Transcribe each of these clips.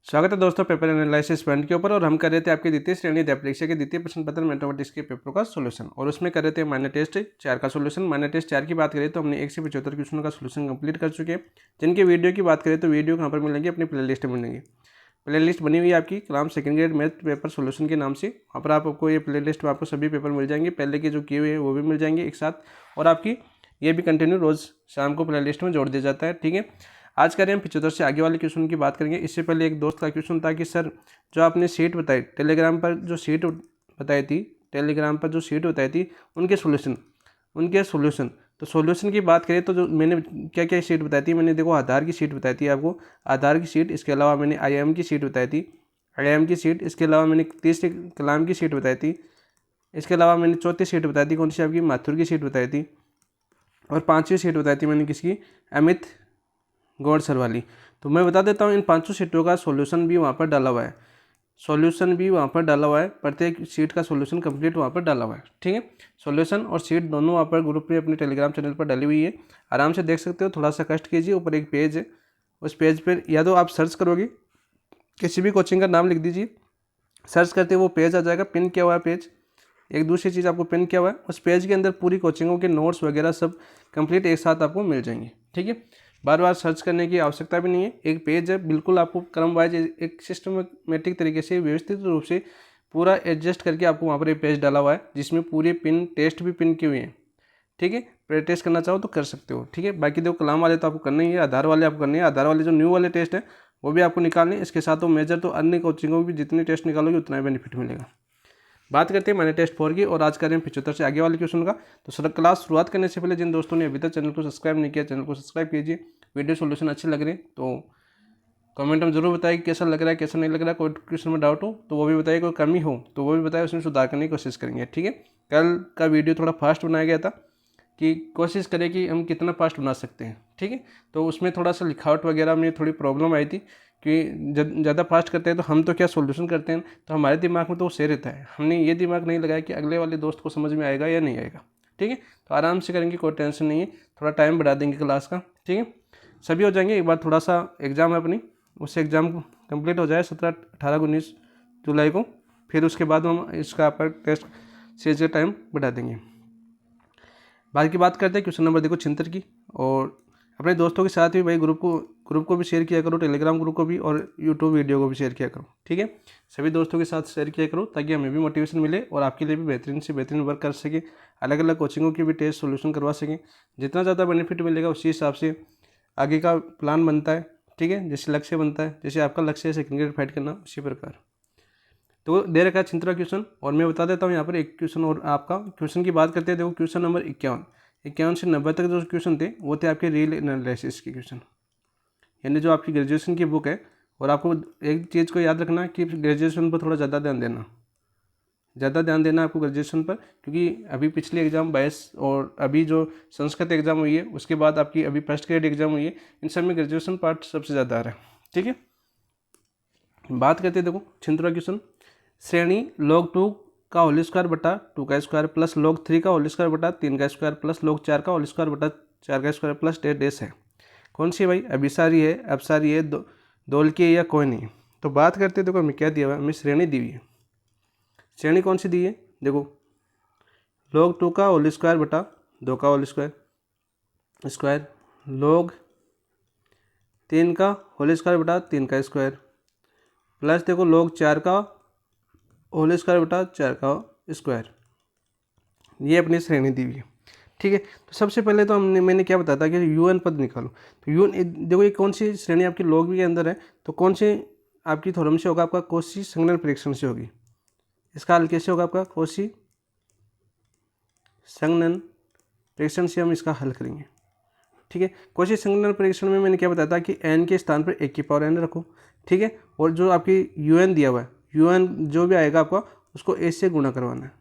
स्वागत है दोस्तों पेपर एनालिसिस पॉइंट के ऊपर। और हम कर रहे थे आपकी द्वितीय श्रेणी परीक्षा के द्वितीय प्रश्न पत्र मैथमेटिक्स के पेपर का सोल्यूशन, और उसमें कर रहे थे माइनर टेस्ट 4 का सोल्यूशन। माइनर टेस्ट 4 की बात करें तो हमने 1 से 75 क्वेश्चन का सोल्यूशन कंप्लीट कर चुके हैं। जिनके वीडियो की बात करें तो वीडियो कहाँ पर मिलेंगे, अपनी प्ले लिस्ट में मिलेंगी। प्ले लिस्ट बनी हुई है आपकी Kalam second grade math paper solution के नाम से। वहाँ पर आपको ये प्ले लिस्ट में आपको सभी पेपर मिल जाएंगे, पहले के जो किए हुए हैं वो भी मिल जाएंगे एक साथ, और आपकी ये भी कंटिन्यू रोज़ शाम को प्ले लिस्ट में जोड़ दिया जाता है। ठीक है, आज करें हम 75 से आगे वाले क्वेश्चन की बात करेंगे। इससे पहले एक दोस्त का क्वेश्चन था कि सर जो आपने सीट बताई टेलीग्राम पर, जो सीट बताई थी टेलीग्राम पर, जो सीट बताई थी उनके सॉल्यूशन तो सॉल्यूशन की बात करें तो जो मैंने क्या क्या सीट बताई थी, मैंने देखो आधार की सीट बताई थी आपको, आधार की सीट, इसके अलावा मैंने IIM की सीट बताई थी, IIM की सीट, इसके अलावा मैंने तीसरी कलाम की सीट बताई थी, इसके अलावा मैंने चौथी सीट बताई थी कौन सी आपकी माथुर की सीट बताई थी, और पाँचवीं सीट बताई थी मैंने किसकी, अमित गौड़ सर वाली। तो मैं बता देता हूँ इन पांचों सीटों का सॉल्यूशन भी वहाँ पर डाला हुआ है, प्रत्येक सीट का सॉल्यूशन कंप्लीट वहाँ पर डाला हुआ है। ठीक है, सॉल्यूशन और सीट दोनों वहाँ पर ग्रुप में अपने टेलीग्राम चैनल पर डाली हुई है, आराम से देख सकते हो। थोड़ा सा कष्ट कीजिए, ऊपर एक पेज है, उस पेज पर या तो आप सर्च करोगे, किसी भी कोचिंग का नाम लिख दीजिए, सर्च करते वो पेज आ जाएगा, पिन किया हुआ है पेज। एक दूसरी चीज़ आपको पिन किया हुआ है, उस पेज के अंदर पूरी कोचिंगों के नोट्स वगैरह सब कंप्लीट एक साथ आपको मिल जाएंगे। ठीक है, बार बार सर्च करने की आवश्यकता भी नहीं है, एक पेज है, बिल्कुल आपको क्रम वाइज एक सिस्टमेटिक तरीके से व्यवस्थित रूप से पूरा एडजस्ट करके आपको वहाँ पर एक पेज डाला हुआ है, जिसमें पूरे पिन टेस्ट भी पिन किए हुए हैं। ठीक है, प्री टेस्ट करना चाहो तो कर सकते हो। ठीक है, बाकी देखो कलाम वाले तो आपको करना ही है, आधार वाले आपको करने हैं, आधार वाले जो न्यू वाले टेस्ट है वो भी आपको निकालने। इसके साथ तो मेजर तो अन्य कोचिंगों की भी जितने टेस्ट निकालोगे उतना बेनिफिट मिलेगा। बात करते हैं मैंने टेस्ट 4 की, और आज करें 75 से आगे वाले क्वेश्चन का। तो सर क्लास शुरुआत करने से पहले जिन दोस्तों ने अभी तक चैनल को सब्सक्राइब नहीं किया, चैनल को सब्सक्राइब कीजिए। वीडियो सॉल्यूशन अच्छे लग रहे हैं तो कमेंट में जरूर बताइए कैसा लग रहा है, कैसा नहीं लग रहा है। कोई क्वेश्चन में डाउट हो तो वो भी बताइए, कोई कमी हो तो वो भी बताइए, उसमें सुधार करने की कोशिश करेंगे। ठीक है, कल का वीडियो थोड़ा फास्ट बनाया गया था कि कोशिश करें कि हम कितना फास्ट बना सकते हैं। ठीक है, तो उसमें थोड़ा सा लिखावट वगैरह में थोड़ी प्रॉब्लम आई थी कि ज़्यादा फास्ट करते हैं तो हम तो क्या सॉल्यूशन करते हैं तो हमारे दिमाग में तो वो सही रहता है, हमने ये दिमाग नहीं लगाया कि अगले वाले दोस्त को समझ में आएगा या नहीं आएगा। ठीक है, तो आराम से करेंगे, कोई टेंशन नहीं है, थोड़ा टाइम बढ़ा देंगे क्लास का। ठीक है, सभी हो जाएंगे। एक बार थोड़ा सा एग्ज़ाम है अपनी, उससे एग्ज़ाम कंप्लीट हो जाए 17, 18, 19 जुलाई को, फिर उसके बाद हम इसका पर टेस्ट सीरीज का टाइम बढ़ा देंगे। बाद की बात करते हैं क्वेश्चन नंबर देखो 76 की, और अपने दोस्तों के साथ भी भाई ग्रुप को भी शेयर किया करो, टेलीग्राम ग्रुप को भी, और यूट्यूब वीडियो को भी शेयर किया करो। ठीक है, सभी दोस्तों के साथ शेयर किया करो ताकि हमें भी मोटिवेशन मिले और आपके लिए भी बेहतरीन से बेहतरीन वर्क कर सके, अलग अलग कोचिंगों की भी टेस्ट सोल्यूशन करवा सकें। जितना ज़्यादा बेनिफिट मिलेगा उसी हिसाब से आगे का प्लान बनता है। ठीक है, जैसे लक्ष्य बनता है, जैसे आपका लक्ष्य है सेकंड ग्रेड फाइट करना, उसी प्रकार। तो दे रखा है 76 क्वेश्चन, और मैं बता देता हूँ यहाँ पर एक क्वेश्चन और आपका। क्वेश्चन की बात करते हैं, देखो क्वेश्चन नंबर 51 से 90 तक जो क्वेश्चन थे वो थे आपके रियल एनालिसिस के क्वेश्चन, यानी जो आपकी ग्रेजुएशन की बुक है। और आपको एक चीज़ को याद रखना कि ग्रेजुएशन पर थोड़ा ज़्यादा ध्यान देना आपको ग्रेजुएशन पर, क्योंकि अभी पिछले एग्जाम 22 और अभी जो संस्कृत एग्जाम हुई है उसके बाद आपकी अभी फर्स्ट ग्रेड एग्जाम हुई है, इन सब में ग्रेजुएशन पार्ट सबसे ज़्यादा आ रहा है। ठीक है, बात करते हैं देखो 76 क्वेश्चन। श्रेणी log 2 का होल स्क्वायर बटा 2 का स्क्वायर प्लस log 3 का होल स्क्वायर बटा 3 का स्क्वायर प्लस log 4 का होल स्क्वायर बटा 4 का स्क्वायर प्लस डेस है। कौन सी भाई, अभिसारी है, अपसारी है, दोलकी है या कोई नहीं। तो बात करते हैं, देखो हमें क्या दिया हुआ है, हमें श्रेणी दी हुई है। श्रेणी कौन सी दी है, देखो log 2 का होल स्क्वायर बटा 2 का होल स्क्वायर log 3 का होल स्क्वायर बटा 3 का स्क्वायर प्लस देखो log 4 का होल स्क्वायर बटा 4 का स्क्वायर, ये अपनी श्रेणी दी हुई है। ठीक है, तो सबसे पहले तो मैंने क्या बताया था कि UN पद निकालो। तो UN देखो ये कौन सी श्रेणी आपकी log के अंदर है, तो कौन से आपकी थ्योरम से होगा, आपका कॉची संगणन परीक्षण से होगी। इसका हल कैसे होगा, आपका कॉची संगणन परीक्षण से हम इसका हल करेंगे। ठीक है, कॉची संगणन परीक्षण में मैंने क्या बताया था कि n के स्थान पर 1 की पावर n रखो। ठीक है, और जो आपकी UN दिया हुआ है, UN जो भी आएगा आपका उसको a से गुणा करवाना है।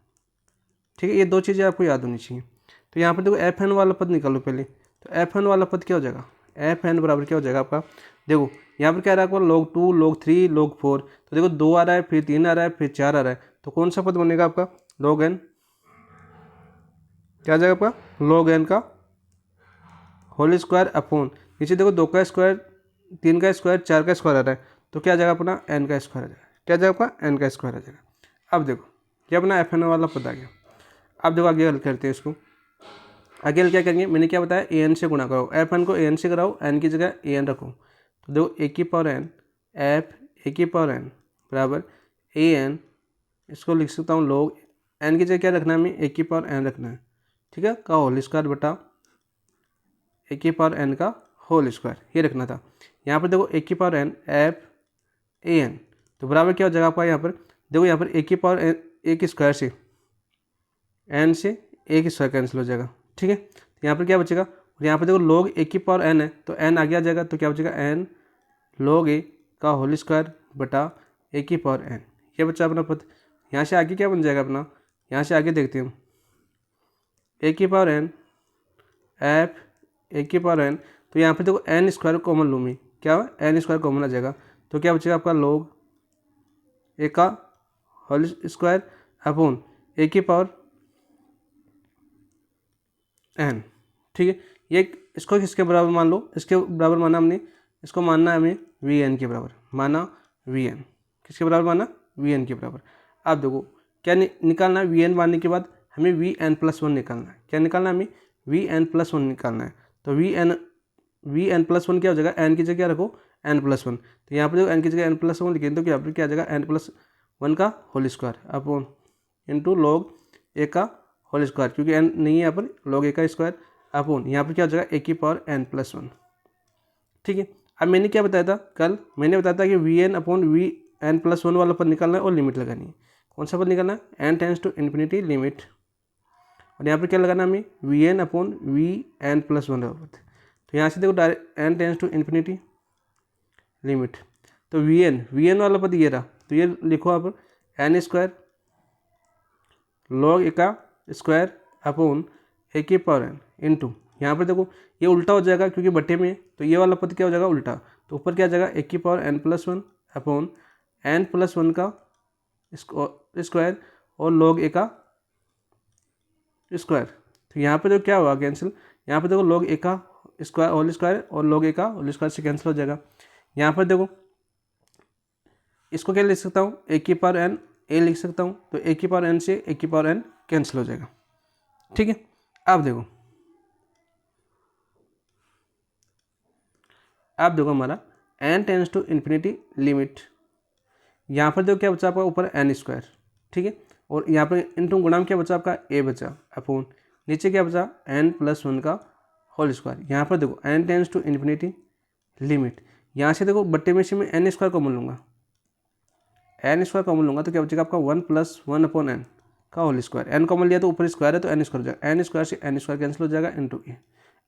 ठीक है, ये दो चीज़ें आपको याद होनी चाहिए। तो यहाँ पर देखो FN वाला पद निकालो पहले। तो FN वाला पद क्या हो जाएगा, FN बराबर क्या हो जाएगा आपका, देखो यहाँ पर क्या रहा है आपका log 2, log 3, log 4। तो देखो 2 आ रहा है, फिर 3 आ रहा है, फिर 4 आ रहा है, तो कौन सा पद बनेगा आपका, log n। क्या आ जाएगा आपका, log n का होल स्क्वायर अपॉन नीचे देखो 2 का स्क्वायर, 3 का स्क्वायर, 4 का स्क्वायर आ रहा है, तो क्या आ जाएगा अपना एन का स्क्वायर आ जाएगा। क्या आ जाएगा आपका एन का स्क्वायर आ जाएगा। अब देखो ये अपना एफ एन वाला पता गया। अब देखो आगे हल करते हैं इसको। आगे हल क्या करेंगे, मैंने क्या बताया, ए एन से गुणा कराओ, एफ एन को ए एन से कराओ, एन की जगह ए एन रखो। तो देखो ए की पावर एन एफ ए की पावर एन बराबर ए एन, इसको लिख सकता हूँ लॉग एन की जगह क्या रखना है हमें, ए की पावर एन रखना है, ठीक है, का होल स्क्वायर बटा ए की पावर एन का होल स्क्वायर, ये रखना था। यहाँ पर देखो ए की power n f a n, तो बराबर क्या हो जाएगा आपका, यहाँ पर देखो यहाँ पर ए की पावर एन ए की स्क्वायर से एन से ए की स्क्वायर कैंसिल हो जाएगा, ठीक है। तो यहाँ पर क्या बचेगा, और यहाँ पर देखो लॉग ए की पावर एन है तो एन आगे आ जाएगा, तो क्या बचेगा एन लॉग ए का होल स्क्वायर बटा ए की पावर एन, ये बच्चा अपना पद। यहाँ से आगे क्या बन जाएगा अपना, यहाँ से आगे देखते हैं हम, ए की पावर एन एफ ए की पावर एन, तो यहाँ पर देखो एन स्क्वायर कॉमन लूँ मैं, क्या हुआ एन स्क्वायर कॉमन आ जाएगा, तो क्या बचेगा आपका लॉग ए का होल स्क्वायर अपॉन ए की पावर एन, ठीक है। ये इसको किसके बराबर मान लो, इसके बराबर माना हमने, इसको मानना है हमें वी एन के बराबर, माना वी एन, किसके बराबर माना वी एन के बराबर। अब देखो क्या निकालना है, वी एन मानने के बाद हमें वी एन प्लस वन निकालना है। क्या निकालना है हमें, वी एन प्लस वन निकालना है। तो वी एन प्लस वन क्या हो जाएगा, एन की जगह क्या रखो एन प्लस वन, तो यहाँ पर देखो एन की जगह एन प्लस वन लिखें तो क्या आ जाएगा एन प्लस वन का whole square upon into log a का होल स्क्वायर, क्योंकि एन नहीं है यहाँ पर, लॉग ए का स्क्वायर अपॉन यहाँ पर क्या हो जाएगा ए की पावर एन प्लस वन, ठीक है। अब मैंने क्या बताया था कल, मैंने बताया था कि v n upon v n plus one वाला पद निकालना है और लिमिट लगानी है। कौन सा पद निकालना है, n tends to infinity limit, और यहाँ पर क्या लगाना है हमें v n upon v n plus one वाला पद। तो यहाँ से देखो direct n tends to infinity limit, तो वी एन वाला पद ये रहा, तो ये लिखो आप एन स्क्वायर लॉग ए का स्क्वायर अपॉन ए की पावर एन इंटू, यहाँ पर देखो ये उल्टा हो जाएगा क्योंकि बट्टे में, तो ये वाला पद क्या हो जाएगा उल्टा, तो ऊपर क्या आ जाएगा ए की power n plus one upon n plus one का स्क्वायर और लॉग ए का स्क्वायर। तो यहाँ पे तो क्या होगा कैंसिल, यहाँ पे देखो लॉग ए का स्क्वायर होल स्क्वायर और लॉग ए का होल स्क्वायर से कैंसिल हो जाएगा। यहाँ पर देखो इसको क्या लिख सकता हूँ, ए की पावर एन ए लिख सकता हूँ, तो ए की पावर एन से ए की पावर एन कैंसिल हो जाएगा, ठीक है। अब देखो हमारा n tends to infinity limit, यहाँ पर देखो क्या बचा आपका ऊपर एन स्क्वायर, ठीक है, और यहाँ पर इंटू गुणा में क्या बचा आपका ए बचा अपॉन नीचे क्या बचा एन प्लस वन का होल स्क्वायर। यहाँ पर देखो n tends to infinity limit, यहाँ से देखो बट्टे में से मैं एन स्क्वायर कॉमन लूँगा, एन स्क्वायर कॉमन लूँगा तो क्या बचेगा आपका one plus one upon n का होल स्क्वायर, एन कॉमन लिया तो ऊपर स्क्वायर है तो एन स्क्वायर हो जाएगा, एन स्क्वायर से एन स्क्वायर कैंसिल हो जाएगा इंटू ए।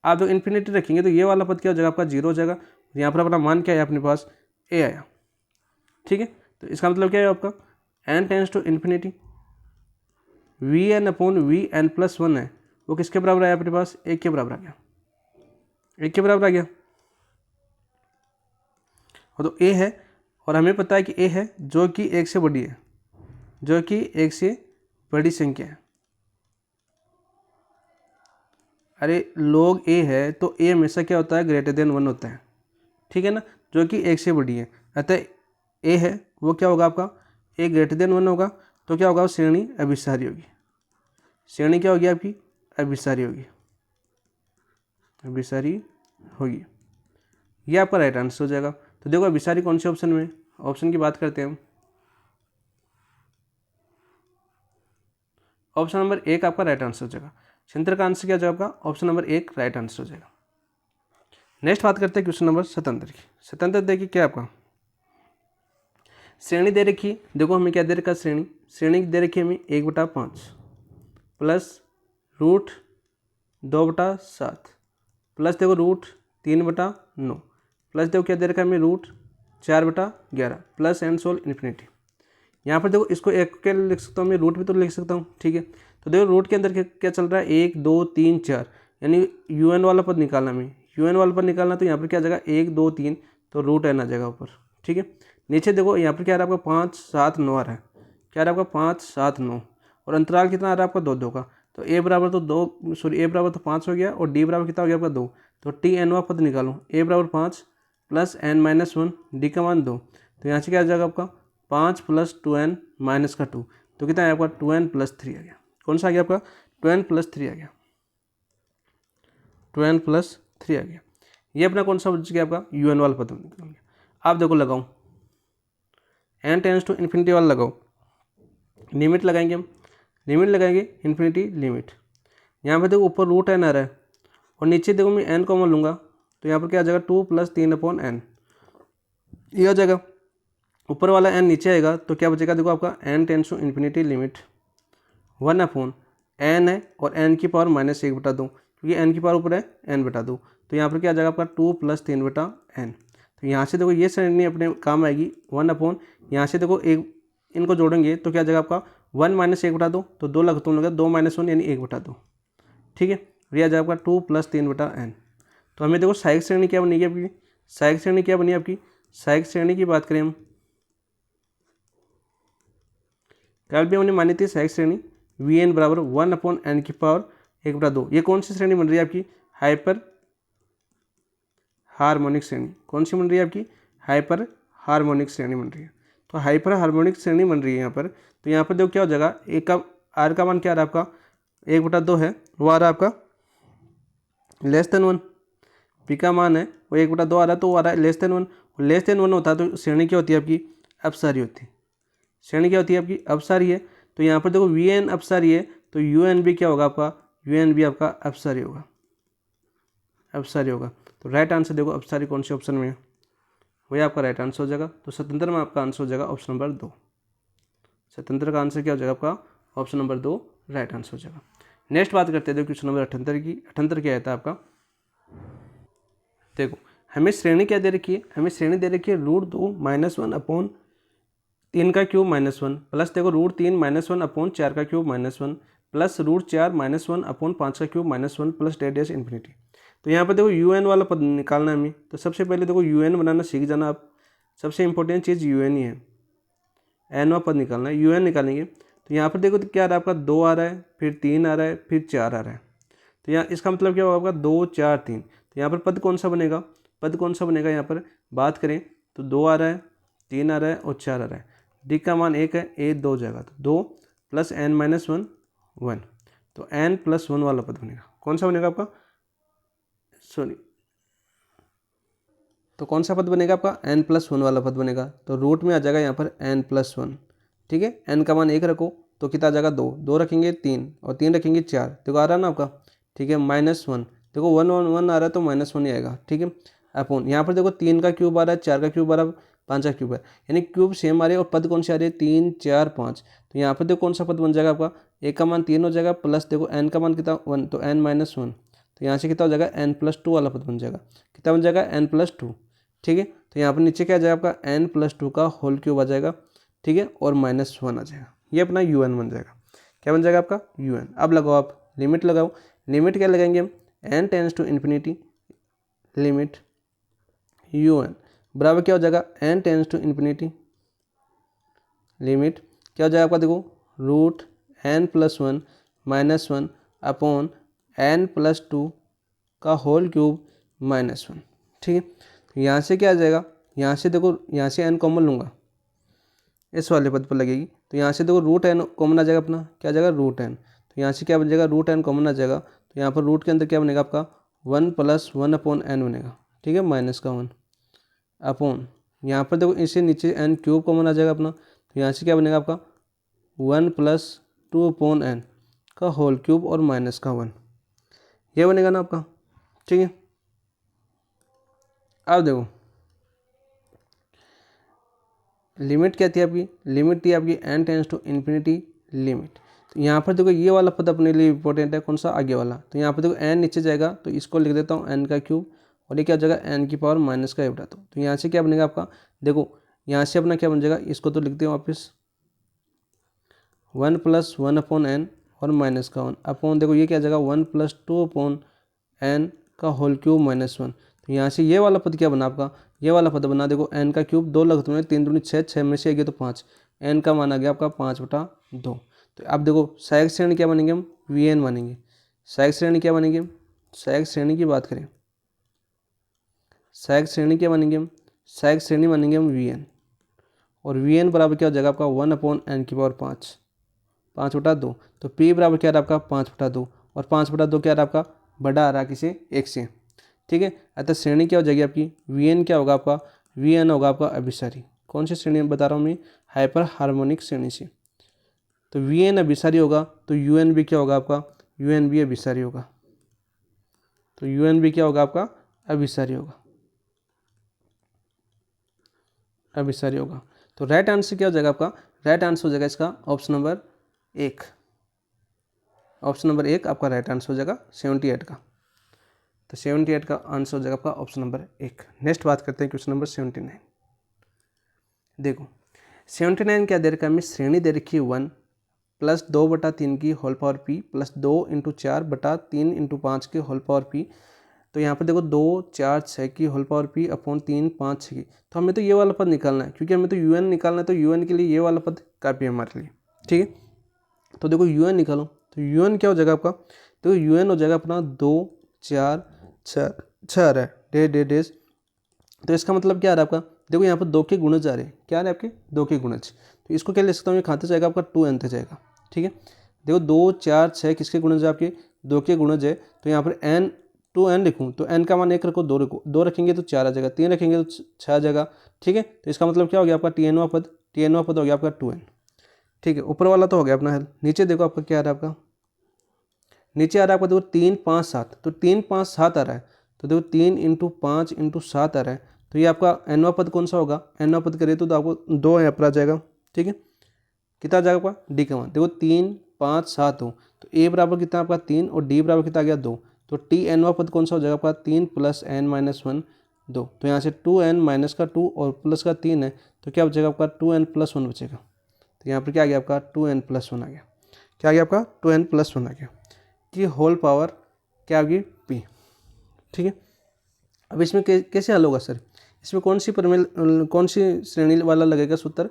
आप जो इन्फिनिटी रखेंगे तो ये वाला पद क्या हो जाएगा आपका जीरो हो जाएगा, यहाँ पर अपना मान क्या है अपने पास ए आया, ठीक है। तो इसका मतलब क्या है आपका n tends to infinity v n upon v n plus one है वो किसके बराबर आया अपने पास, एक के बराबर आ गया, एक के बराबर आ गया, और तो ए है और हमें पता है कि ए है जो कि एक से बड़ी है, जो कि एक से बड़ी संख्या है। अरे लॉग ए है तो ए हमेशा क्या होता है ग्रेटर देन वन होता है, ठीक है ना, जो कि एक से बड़ी है, अतः ए है वो क्या होगा आपका ए ग्रेटर देन वन होगा, तो क्या होगा श्रेणी अभिसारी होगी, श्रेणी क्या होगी आपकी अभिसारी होगी, अभिसारी होगी, ये आपका राइट आंसर हो जाएगा। तो देखो अभिसारी कौन से ऑप्शन में, ऑप्शन की बात करते हैं हम, ऑप्शन नंबर एक आपका राइट आंसर हो जाएगा, संतर का आंसर क्या हो जाएगा आपका ऑप्शन नंबर एक राइट आंसर हो जाएगा। नेक्स्ट बात करते हैं क्वेश्चन नंबर 77 की। 77 देखिए क्या आपका श्रेणी दे रखी, देखो हमें क्या दे रखा श्रेणी दे रखी हमें 1/5 प्लस रूट 2/7 प्लस देखो रूट 3/9 प्लस देखो क्या दे रखा है हमें root 4/11 plus and so on infinity. यहाँ पर देखो इसको एक के लिख सकता हूँ मैं, रूट भी तो लिख सकता हूँ, ठीक है। तो देखो रूट के अंदर क्या चल रहा है 1 2 3 4, यानी यू एन वाला पद निकालना हमें, यू एन वाला पद निकालना, तो यहाँ पर क्या आ जाएगा 1 2 3 तो रूट एन आ जाएगा ऊपर, ठीक है। नीचे देखो यहाँ पर क्या आ रहा है आपका 5 7 9 आ रहा है, क्या आ रहा है आपका 5 7 9, और अंतराल कितना आ रहा है आपका 2 2 का, तो ए बराबर तो 2 सॉरी ए बराबर तो 5 हो गया और डी बराबर कितना हो गया आपका 2, तो टी एन वा पद निकालो, ए बराबर 5 प्लस एन माइनस 1 डी का मान 2, तो यहाँ से क्या आ जाएगा आपका 5 + 2n - का 2, तो कितना है आपका 2n + 3 आ गया। कौन सा आ गया आपका 2n + 3 आ गया, 2n + 3 आ गया। ये अपना कौन सा बच गया आपका un वाला पद निकल गया। आप देखो लगाओ n टेंस टू इन्फिनिटी वाला लगाओ, लिमिट लगाएंगे हम, लिमिट लगाएंगे इन्फिनिटी लिमिट। यहाँ पे देखो ऊपर √n आ रहा है और नीचे देखो मैं n कॉमन लूँगा तो यहाँ पर क्या आ जाएगा 2 + 3/n, ये आ जाएगा। ऊपर वाला n नीचे आएगा तो क्या बचेगा देखो आपका n tends to infinity limit 1/n है और n की पावर -1/2, क्योंकि n की पावर ऊपर है n/2, तो यहाँ पर क्या आ जाएगा आपका 2 + 3/n। तो यहाँ से देखो ये श्रेणी अपने काम आएगी 1/, यहाँ से देखो एक इनको जोड़ेंगे तो क्या आ जाएगा आपका 1 - 1/2, तो 2 लग तुम लगा 2 - 1 यानी 1/2, ठीक है। ये आ जाएगा आपका 2 + 3/n। तो हमें देखो सहायक श्रेणी क्या बनेगी आपकी, सहायक श्रेणी क्या बनी आपकी, सहायक श्रेणी की बात करें हम, कल भी हमने मानी थी सहायक श्रेणी Vn = 1/n की पावर 1/2। ये कौन सी श्रेणी बन रही है आपकी, हाइपर हार्मोनिक श्रेणी। कौन सी बन रही है आपकी, हाइपर हार्मोनिक श्रेणी बन रही है। तो हाइपर हार्मोनिक श्रेणी बन रही है यहाँ पर, तो यहाँ पर देखो क्या हो जाएगा, एक का आर का मान क्या आ रहा है आपका 1/2 है, वो आ रहा है आपका <1, पी का मान है वो 1/2 आ रहा है, तो वो आ रहा है <1, <1 होता है तो श्रेणी क्या होती है आपकी अपसारी होती है। श्रेणी क्या होती है आपकी अपसारी है। तो यहाँ पर देखो Vn अपसारी है तो Un भी क्या होगा आपका, Un भी आपका अपसारी होगा, अपसारी होगा। तो राइट आंसर देखो अपसारी कौन से ऑप्शन में है, वही आपका राइट आंसर हो जाएगा। तो स्वतंत्र में आपका आंसर हो जाएगा ऑप्शन नंबर 2। स्वतंत्र का आंसर क्या हो जाएगा आपका ऑप्शन नंबर 2 राइट आंसर हो जाएगा। नेक्स्ट बात करते हैं देखो क्वेश्चन नंबर 78 की। 78 क्या आता है आपका, देखो हमें श्रेणी क्या दे रखी है, हमें श्रेणी दे रखी है √2 - 1/3 का क्यूब -1 प्लस देखो √3 - 1/4 का क्यूब -1 प्लस √4 - 1/5 का क्यूब -1 प्लस डैश इन्फिनिटी। तो यहाँ पर देखो un वाला पद निकालना है हमें, तो सबसे पहले देखो un बनाना सीख जाना आप, सबसे इंपॉर्टेंट चीज़ un ही है। n वाला पद निकालना है, un निकालेंगे तो यहाँ पर देखो तो क्या आ रहा है आपका 2 आ रहा है, फिर 3 आ रहा है, फिर 4 आ रहा है। तो यहाँ इसका मतलब क्या होगा आपका 2 4 3, तो यहाँ पर पद कौन सा बनेगा, पद कौन सा बनेगा यहाँ पर बात करें तो 2 आ रहा है, 3 आ रहा है और 4 आ रहा है। डी का मान 1 है, ए 2 हो जाएगा, तो 2 + n - 1 1, तो n + 1 वाला पद बनेगा। कौन सा बनेगा आपका, सॉरी, तो कौन सा पद बनेगा आपका n + 1 वाला पद बनेगा। तो रूट में आ जाएगा यहाँ पर n + 1, ठीक है। n का मान 1 रखो तो कितना आ जाएगा 2, 2 रखेंगे 3 और 3 रखेंगे 4, देखो आ रहा है ना आपका, ठीक है। -1 देखो 1 1 1 आ रहा है तो -1 ही आएगा, ठीक है। अपॉन यहाँ पर देखो 3 का क्यूब आ रहा है, 4 का क्यूब आ रहा है, 5 का क्यूब है, यानी क्यूब सेम आ रहे हैं और पद कौन से आ रहे हैं 3 4 5। तो यहाँ पर देखो कौन सा पद बन जाएगा आपका, एक का मान 3 हो जाएगा प्लस देखो n का मान कितना 1, तो n - 1, तो यहाँ से कितना हो जाएगा n + 2 वाला पद बन जाएगा, कितना बन जाएगा n + 2, ठीक है। तो यहाँ पर नीचे क्या आ जाएगा आपका n + 2 का होल क्यूब आ जाएगा, ठीक है, और -1 आ जाएगा, ये अपना un बन जाएगा। क्या बन जाएगा आपका un। अब लगाओ आप लिमिट लगाओ, लिमिट क्या लगाएंगे हम, n tends to infinity limit un बराबर क्या हो जाएगा n tends to infinity limit क्या हो जाएगा आपका देखो √n + 1 - 1 अपॉन n + 2 का होल क्यूब -1, ठीक है। तो यहाँ से क्या आ जाएगा, यहाँ से देखो यहाँ से n कॉमन लूँगा, इस वाले पद पर लगेगी, तो यहाँ से देखो √n कॉमन आ जाएगा अपना, क्या आ जाएगा √n, तो यहाँ से क्या बन जाएगा √n कॉमन आ जाएगा, तो यहाँ पर रूट के अंदर क्या बनेगा आपका 1 + 1/n बनेगा, ठीक है, -1 अपॉन यहाँ पर देखो इसे नीचे n क्यूब कॉमन आ जाएगा अपना, तो यहाँ से क्या बनेगा आपका 1 + 2/n का होल क्यूब और -1, ये बनेगा ना आपका, ठीक है। अब देखो लिमिट क्या थी आपकी, लिमिट थी आपकी n tends to infinity limit. तो यहाँ पर देखो ये वाला पद अपने लिए इंपॉर्टेंट है, कौन सा आगे वाला, तो यहाँ पर देखो n नीचे जाएगा तो इसको लिख देता हूँ n का क्यूब और ये क्या हो जाएगा n की पावर -1/2। तो यहाँ से क्या बनेगा आपका, देखो यहाँ से अपना क्या बन जाएगा, इसको तो लिखते हैं वापस 1 + 1/n और -1 अपॉन देखो ये क्या आ जाएगा 1 + 2/n का होल क्यूब -1। तो यहाँ से ये वाला पद क्या बना आपका, ये वाला पद बना देखो n का क्यूब 2 लगते हैं 3 दूनी 6, 6 में से गया तो 5, n का मान आ गया आपका 5/2। तो अब देखो सहायक श्रेणी क्या बनेंगे हम Vn बनेंगे, सहायक श्रेणी क्या बनेंगे, सहायक श्रेणी की बात करें, सहायक श्रेणी क्या बनेंगे हम, सहायक श्रेणी बनेंगे हम Vn, और वी एन बराबर क्या हो जाएगा आपका 1/n⁵ 5/2। तो पी बराबर क्या आ रहा है आपका 5/2, और 5/2 क्या आ रहा है आपका बड़ा आ रहा है किसी एक से, ठीक है। अतः श्रेणी क्या हो जाएगी आपकी, वी एन क्या होगा आपका, वी एन होगा आपका अभिसारी। कौन सी श्रेणी में बता रहा हूँ मैं, हाइपर हार्मोनिक श्रेणी से। तो वी एन अभिसारी होगा तो यू एन भी क्या होगा आपका, यू एन भी अभिसारी होगा। तो यू एन भी क्या होगा आपका अभिसारी होगा, अभिसारी होगा। तो राइट आंसर क्या हो जाएगा आपका, राइट आंसर हो जाएगा इसका ऑप्शन नंबर 1। ऑप्शन नंबर 1 आपका राइट आंसर हो जाएगा 78 का। तो 78 का आंसर हो जाएगा आपका ऑप्शन नंबर 1। नेक्स्ट बात करते हैं क्वेश्चन नंबर 79। देखो 79 क्या दे रखा है हमें, श्रेणी दे रखी है 1 + 2/3 की होल पावर पी प्लस 2 × 4/3 × 5 की होल पावर पी। तो यहाँ पर देखो 2 4 6 की होल पावर पी अपॉन 3 5 6 की। तो हमें तो ये वाला पद निकालना है, क्योंकि हमें तो यूएन निकालना है। तो यूएन के लिए ये वाला पद काफ़ी है हमारे लिए, ठीक है। तो देखो यूएन निकालो, तो यूएन क्या हो जाएगा आपका, देखो यूएन हो जाएगा अपना 2 4 6 आ रहा है डेज। तो इसका मतलब क्या आ रहा है आपका, देखो यहाँ पर 2 के गुणज आ रहे हैं, क्या आ रहे हैं आपके 2 के गुणज। तो इसको क्या ले सकता हूँ, ये खाते जाएगा आपका 2n तक जाएगा, ठीक है। देखो 2 4 6 किसके गुणज है आपके, 2 के गुणज है। तो यहाँ पर n 2n लिखूँ तो n का मान 1 रखो, 2 रखो, 2 रखेंगे तो 4 आ जाएगा, 3 रखेंगे तो 6 आ जाएगा, ठीक है। तो इसका मतलब क्या हो गया आपका tnवां पद हो गया आपका 2n, ठीक है। ऊपर वाला तो हो गया अपना हल। नीचे देखो आपका क्या आ रहा है, आपका नीचे आ रहा है आपका देखो 3 5 7। तो 3 5 7 आ रहा है, तो देखो 3 × 5 × 7 आ रहा है। तो ये आपका nवां पद कौन सा होगा, nवां पद करिए तो आपको 2 यहाँ पर आ जाएगा, ठीक है। कितना आ जाएगा आपका डी का मान, देखो 3 5 7 हो, तो ए बराबर कितना आपका 3 और डी बराबर कितना आ गया 2। तो टी nवां पद कौन सा हो जाएगा आपका 3 + n - 1 2। तो यहाँ से 2n माइनस का 2 और प्लस का 3 है, तो क्या बचेगा आपका 2n + 1 बचेगा। तो यहाँ पर क्या आ गया आपका 2n + 1 आ गया, क्या आ गया आपका 2n + 1 आ गया, कि होल पावर क्या आ गई पी, ठीक है। अब इसमें कैसे हल होगा सर, इसमें कौन सी श्रेणी वाला लगेगा सूत्र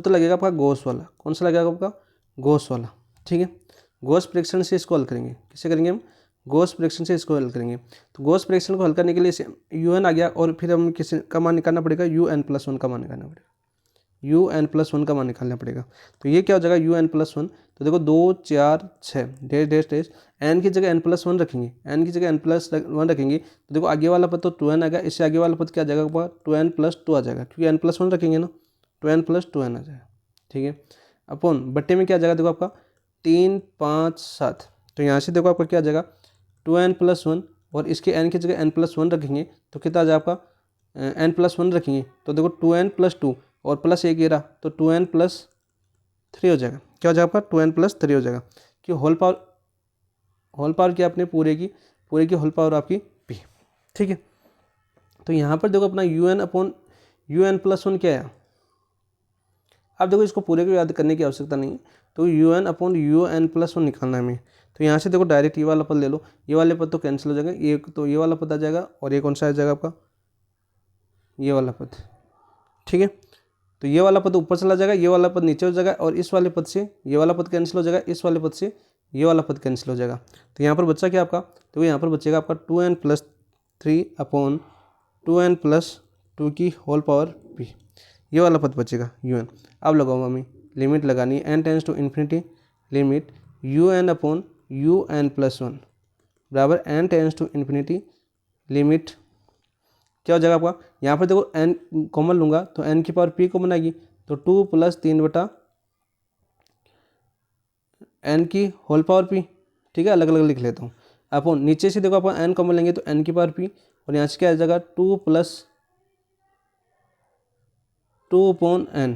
लगेगा आपका गॉस वाला। कौन सा लगेगा आपका गॉस वाला, ठीक है। गॉस परीक्षण से इसको हल करेंगे, किससे करेंगे हम, गॉस परीक्षण से इसको हल करेंगे। तो गॉस परीक्षण को हल करने के लिए un आ गया, और फिर हम किसी का मान निकालना पड़ेगा, un + 1 का मान निकालना पड़ेगा, un + 1 का मान निकालना पड़ेगा। तो ये क्या हो जाएगा un + 1। तो देखो 2 4 6 डेश n की जगह n + 1 रखेंगे, n की जगह n + 1 रखेंगे। तो देखो आगे वाला पद तो 2n आ गया, इससे आगे वाला पद क्या आ जाएगा आपका 2n + 2 आ जाएगा, क्योंकि n + 1 रखेंगे ना, 2n + 2n आ जाएगा, ठीक है। अपॉन बट्टे में क्या आ जाएगा, देखो आपका 3 5 7। तो यहाँ से देखो आपका क्या आ जाएगा 2n + 1, और इसके n की जगह n + 1 रखेंगे तो कितना आ जाएगा आपका n + 1 रखेंगे। तो देखो 2n + 2 और प्लस 1 ये रहा, तो 2n + 3 हो जाएगा, क्या हो जाएगा आपका 2n + 3 हो जाएगा, कि होल पावर क्या अपने पूरे की होल पावर आपकी p, ठीक है। तो यहाँ पर देखो अपना un + 1 क्या है। अब देखो इसको पूरे को याद करने की आवश्यकता नहीं है, तो un + 1 निकालना है हमें। तो यहाँ से देखो डायरेक्ट ये वाला पद ले लो, ये वाले पद तो कैंसिल हो जाएगा, ये तो ये वाला पद आ जाएगा, और ये कौन सा आ जाएगा आपका ये वाला पद, ठीक है। तो ये वाला पद ऊपर चला जाएगा, ये वाला पद नीचे हो जाएगा, और इस वाले पद से ये वाला पद कैंसिल हो जाएगा, इस वाले पद से ये वाला पद कैंसिल हो जाएगा। तो यहाँ पर बच्चा क्या आपका, तो यहाँ पर बचेगा आपका 2n + 3 अपॉन 2n + 2 की होल पावर p, ये वाला पद बचेगा un। अब लगाओ हमें लिमिट लगानी है, n tends to infinity, limit un upon un + 1 बराबर n tends to infinity, limit क्या हो जाएगा आपका, यहाँ पर देखो n कॉमन लूँगा तो n की पावर p कॉमन आएगी, तो 2 + 3 n की होल पावर p, ठीक है। अलग अलग लिख लेता हूँ। अपन नीचे से देखो अपन n कॉमन लेंगे तो n की पावर p, और यहाँ से क्या आ जाएगा 2 + 2/n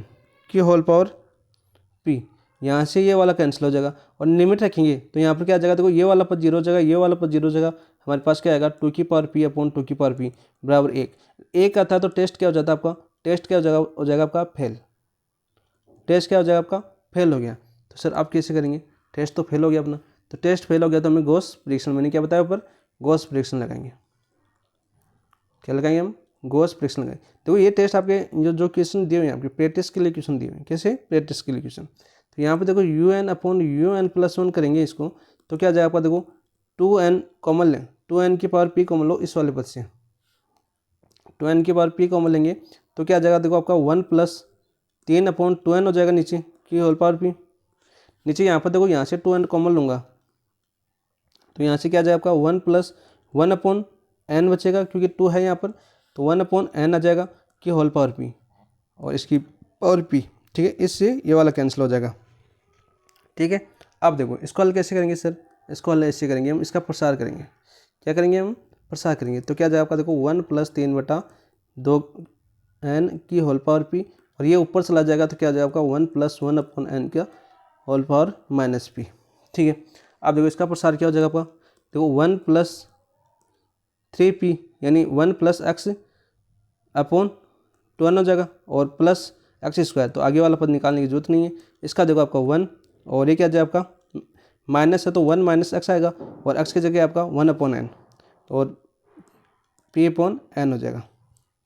की होल पावर p। यहाँ से ये वाला कैंसिल हो जाएगा, और लिमिट रखेंगे तो यहाँ पर क्या आ जाएगा, देखो ये वाला पद 0 हो जाएगा, ये वाला पद 0 हो जाएगा, हमारे पास क्या आएगा 2 की पावर p अपॉन 2 की पावर p बराबर 1 आता है। तो टेस्ट क्या हो जाता है आपका, टेस्ट क्या हो जाएगा आपका फेल, टेस्ट क्या हो जाएगा आपका फेल हो गया। तो सर आप कैसे करेंगे, टेस्ट तो फेल हो गया अपना, तो टेस्ट फेल हो गया तो हमें गॉस परीक्षण, मैंने क्या बताया ऊपर गॉस परीक्षण लगाएंगे, क्या लगाएंगे हम गॉस परीक्षण लगाएंगे। देखो ये टेस्ट आपके जो क्वेश्चन दिए हुए हैं आपके प्रैक्टिस के लिए क्वेश्चन दिए हुए हैं, कैसे प्रैक्टिस के लिए क्वेश्चन। तो यहाँ पे देखो un अपॉन un + 1 करेंगे इसको, तो क्या जाएगा आपका देखो 2n कॉमन लें, 2n की पावर p कॉमन लो इस वाले पद से, 2n की पावर p कॉमन लेंगे तो क्या आ जाएगा देखो आपका 1 + 3/2n हो जाएगा नीचे की होल पावर p। नीचे यहाँ पर देखो यहाँ से 2n कॉमन लूँगा तो यहाँ से क्या आ जाएगा आपका 1 + 1/n बचेगा क्योंकि 2 है यहाँ पर, तो 1/n आ जाएगा कि होल पावर p और इसकी पावर p। ठीक है, इससे ये वाला कैंसिल हो जाएगा। ठीक है, अब देखो इसको हल कैसे करेंगे सर, इसको हल ऐसे करेंगे हम, इसका प्रसार करेंगे। क्या करेंगे हम, प्रसार करेंगे। तो क्या जाएगा आपका देखो 1 + 3/2n की होल पावर p और ये ऊपर चला जाएगा तो क्या जाएगा आपका 1 + 1/n का होल पावर -p। ठीक है, अब देखो इसका प्रसार क्या हो जाएगा आपका, देखो 1 + 3p यानी 1 + x/2n हो जाएगा और प्लस x², तो आगे वाला पद निकालने की जरूरत नहीं है। इसका देखो आपका 1 और ये क्या जाए आपका माइनस है तो 1 - x आएगा और x की जगह आपका 1/n और p/n हो जाएगा।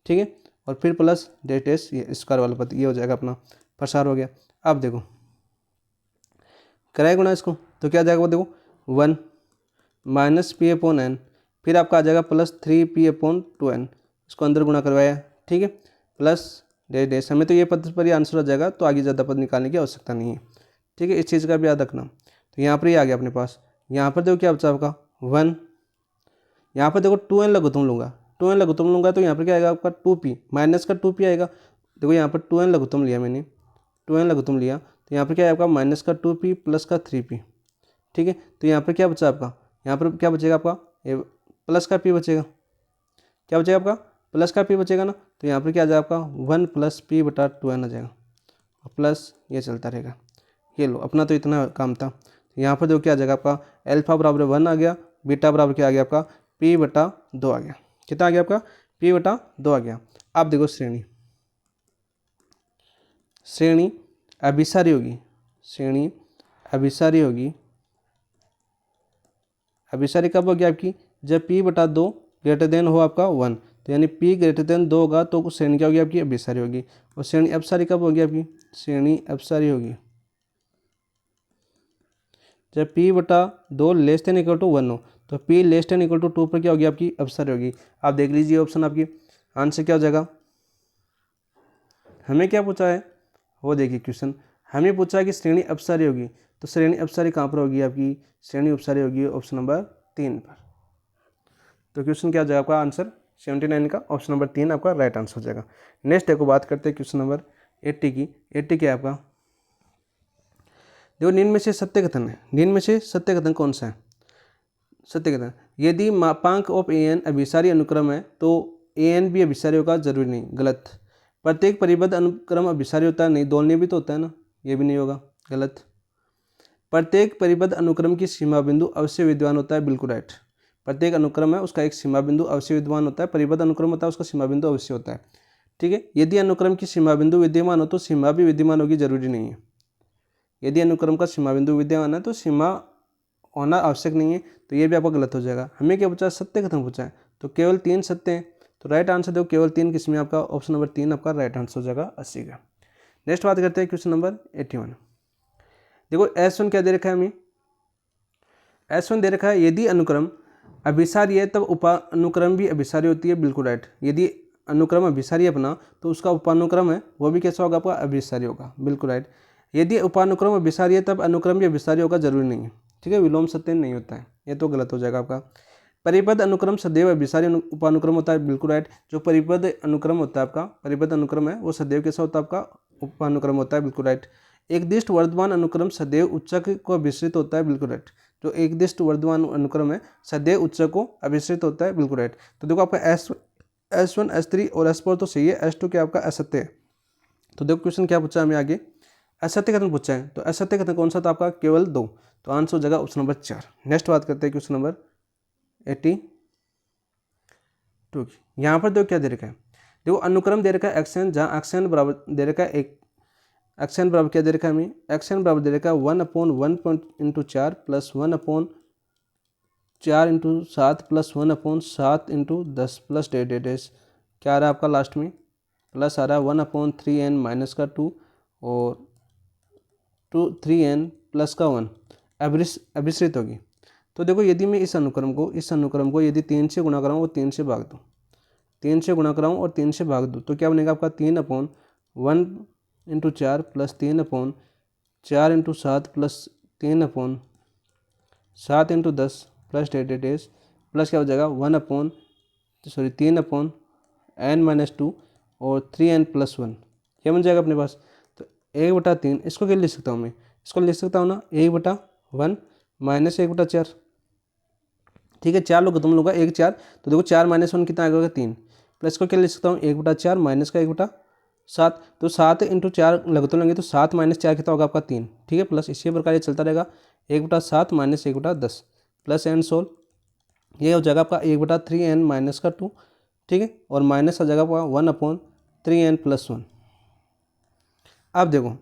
ठीक है, और फिर प्लस डेटेस ये स्क्वायर वाला पद, ये हो जाएगा अपना प्रसार हो गया। अब देखो कराए गुणा इसको तो क्या जाएगा वो देखो 1 - p/n, फिर आपका आ जाएगा प्लस 3p/2n, इसको अंदर गुणा करवाया। ठीक है, प्लस डेस, हमें तो ये पद पर ही आंसर आ जाएगा तो आगे ज़्यादा पद निकालने की आवश्यकता नहीं है। ठीक है, इस चीज़ का भी याद रखना। तो यहाँ पर ये आ गया अपने पास, यहाँ पर देखो क्या बचा आपका 1, यहाँ पर देखो 2n लघुत्तम लूँगा, 2n लघुत्तम लूँगा तो यहाँ पर क्या आएगा आपका 2p माइनस का 2p आएगा। देखो यहाँ पर 2n लघुत्तम लिया मैंने, 2n लघुत्तम लिया तो यहाँ पर क्या है आपका माइनस का 2p प्लस का 3p। ठीक है, तो यहाँ पर क्या बचा आपका, यहाँ पर क्या बचेगा आपका प्लस का p बचेगा। क्या बचेगा आपका प्लस का p बचेगा ना, तो यहाँ पर क्या आ जाएगा आपका 1 + p/2n आ जाएगा और प्लस ये चलता रहेगा। ये लो, अपना तो इतना काम था। यहाँ पर देखो क्या आ जाएगा आपका अल्फा बराबर 1 आ गया, बीटा बराबर क्या आ गया आपका p/2 आ गया। कितना आ गया आपका p/2 आ गया। अब देखो श्रेणी अभिसारी होगी, श्रेणी अभिसारी होगी। अभिसारी कब होगी आपकी, जब p/2 ग्रेटर देन हो आपका 1, तो यानी p ग्रेटर देन 2 होगा तो श्रेणी क्या होगी आपकी अभिसारी होगी। और श्रेणी अपसारी कब होगी आपकी, श्रेणी अपसारी होगी जब p/2 less than equal to 1 हो, तो p less than equal to 2 पर क्या होगी आपकी अपसारी होगी। आप देख लीजिए ऑप्शन, आपकी आंसर क्या हो जाएगा। हमें क्या पूछा है वो देखिए क्वेश्चन, हमें पूछा है कि श्रेणी अपसारी होगी, तो श्रेणी अपसारी कहाँ पर होगी आपकी, श्रेणी अपसारी होगी ऑप्शन नंबर 3 पर। तो क्वेश्चन क्या हो जाएगा आपका आंसर 79 का ऑप्शन नंबर 3 आपका राइट आंसर हो जाएगा। नेक्स्ट देखो बात करते हैं क्वेश्चन नंबर 80 की। 80 क्या है आपका, देखो निम्न में से सत्य कथन है, निम्न में से सत्य कथन कौन सा है। सत्य कथन, यदि मापांक ऑफ an अभिसारी अनुक्रम है तो an भी अभिसारी होगा, जरूरी नहीं, गलत। प्रत्येक परिबद्ध अनुक्रम अभिसारी होता है, नहीं, दोलनीय भी तो होता है ना, ये भी नहीं होगा, गलत। प्रत्येक परिबद्ध अनुक्रम की सीमा बिंदु अवश्य विद्यमान होता है, बिल्कुल राइट। प्रत्येक अनुक्रम है उसका एक सीमा बिंदु अवश्य विद्यमान होता है, परिबद्ध अनुक्रम होता है उसका सीमा बिंदु अवश्य होता है। ठीक है, यदि अनुक्रम की सीमा बिंदु विद्यमान हो तो सीमा भी विद्यमान होगी, जरूरी नहीं है। यदि अनुक्रम का सीमा बिंदु विद्यमान है तो सीमा होना आवश्यक नहीं है, तो ये भी आपका गलत हो जाएगा। हमें क्या पूछा है, सत्य कथन पूछा है, तो केवल 3 सत्य हैं, तो राइट आंसर देखो केवल 3 किसमें आपका ऑप्शन नंबर 3 आपका राइट आंसर हो जाएगा 80 का। नेक्स्ट बात करते हैं क्वेश्चन नंबर 81। देखो S1 क्या दे रखा है हमें, S1 दे रखा है यदि अनुक्रम अभिसारी है तब उपानुक्रम भी अभिसारी होती है, बिल्कुल राइट। यदि अनुक्रम अभिसारी है अपना तो उसका उपानुक्रम है वो भी कैसा होगा आपका अभिसारी होगा, बिल्कुल राइट। यदि उपानुक्रम अभिसारी है तब अनुक्रम भी अभिसारी होगा, जरूरी नहीं है। ठीक है, विलोम सत्य नहीं होता है, ये तो गलत हो जाएगा आपका। परिबद्ध अनुक्रम सदैव अभिसारी उपानुक्रम होता है, बिल्कुल राइट। जो परिबद्ध अनुक्रम होता है आपका, परिबद्ध अनुक्रम है वो सदैव कैसा होता है आपका उपानुक्रम होता है, बिल्कुल राइट। एकदिष्ट वर्धमान अनुक्रम सदैव उच्चक को अभिश्रित होता है, बिल्कुल राइट। जो एकदिष्ट वर्धमान अनुक्रम है सदैव उच्चक को अभिश्रित होता है, बिल्कुल राइट। तो देखो आपका S1 S3 और S4 तो सही है, S2 क्या आपका असत्य है। तो देखो क्वेश्चन क्या पूछा हमें आगे, असत्य कथन पूछा है, तो असत्य कथन कौन सा था आपका, केवल 2, तो आंसर हो जाएगा ऑप्शन नंबर 4। नेक्स्ट बात करते हैं क्वेश्चन नंबर 82 की। यहाँ पर देखो क्या दे रखा है, देखो अनुक्रम दे रखा है xn, जहाँ xn बराबर दे रखा है एक, xn बराबर क्या दे रखा है हमें, xn बराबर दे रखा है 1/1 × 4 + 1/4 × 7 + 1/7 × 10 प्लस डेस क्या आ रहा है आपका लास्ट में प्लस आ रहा है 1/3n - का 2 और 3n + का 1 अभिश्रित होगी। तो देखो यदि मैं इस अनुक्रम को यदि 3 से गुणा कराऊँ और 3 से भाग दूँ, 3 से गुणा कराऊँ और 3 से भाग दूँ, तो क्या बनेगा आपका 3/1 into 4 plus 3/4 into 7 plus 3/7 into 10 plus 8 days plus क्या हो जाएगा 3/n-2 और 3n+1 ये बन जाएगा अपने पास। तो 1/3 इसको क्या लिख सकता हूँ मैं, इसको लिख सकता हूँ ना 1/1 माइनस 1/4। ठीक है, 4 लोग तुम लोग का 1 4, तो देखो 4 - 1 कितना आ गया 3, प्लस को क्या लिख सकता हूँ 1/4 माइनस का 1/7, तो 7 इंटू 4 लगते लेंगे तो 7 - 4 कितना होगा आपका 3। ठीक है, प्लस इसी प्रकार ये चलता रहेगा 1/7 माइनस 1/10 प्लस एन सोल, ये हो जाएगा आपका 1/3n-2। ठीक है, और माइनस आ जाएगा आपका 1/3n+1। अब देखो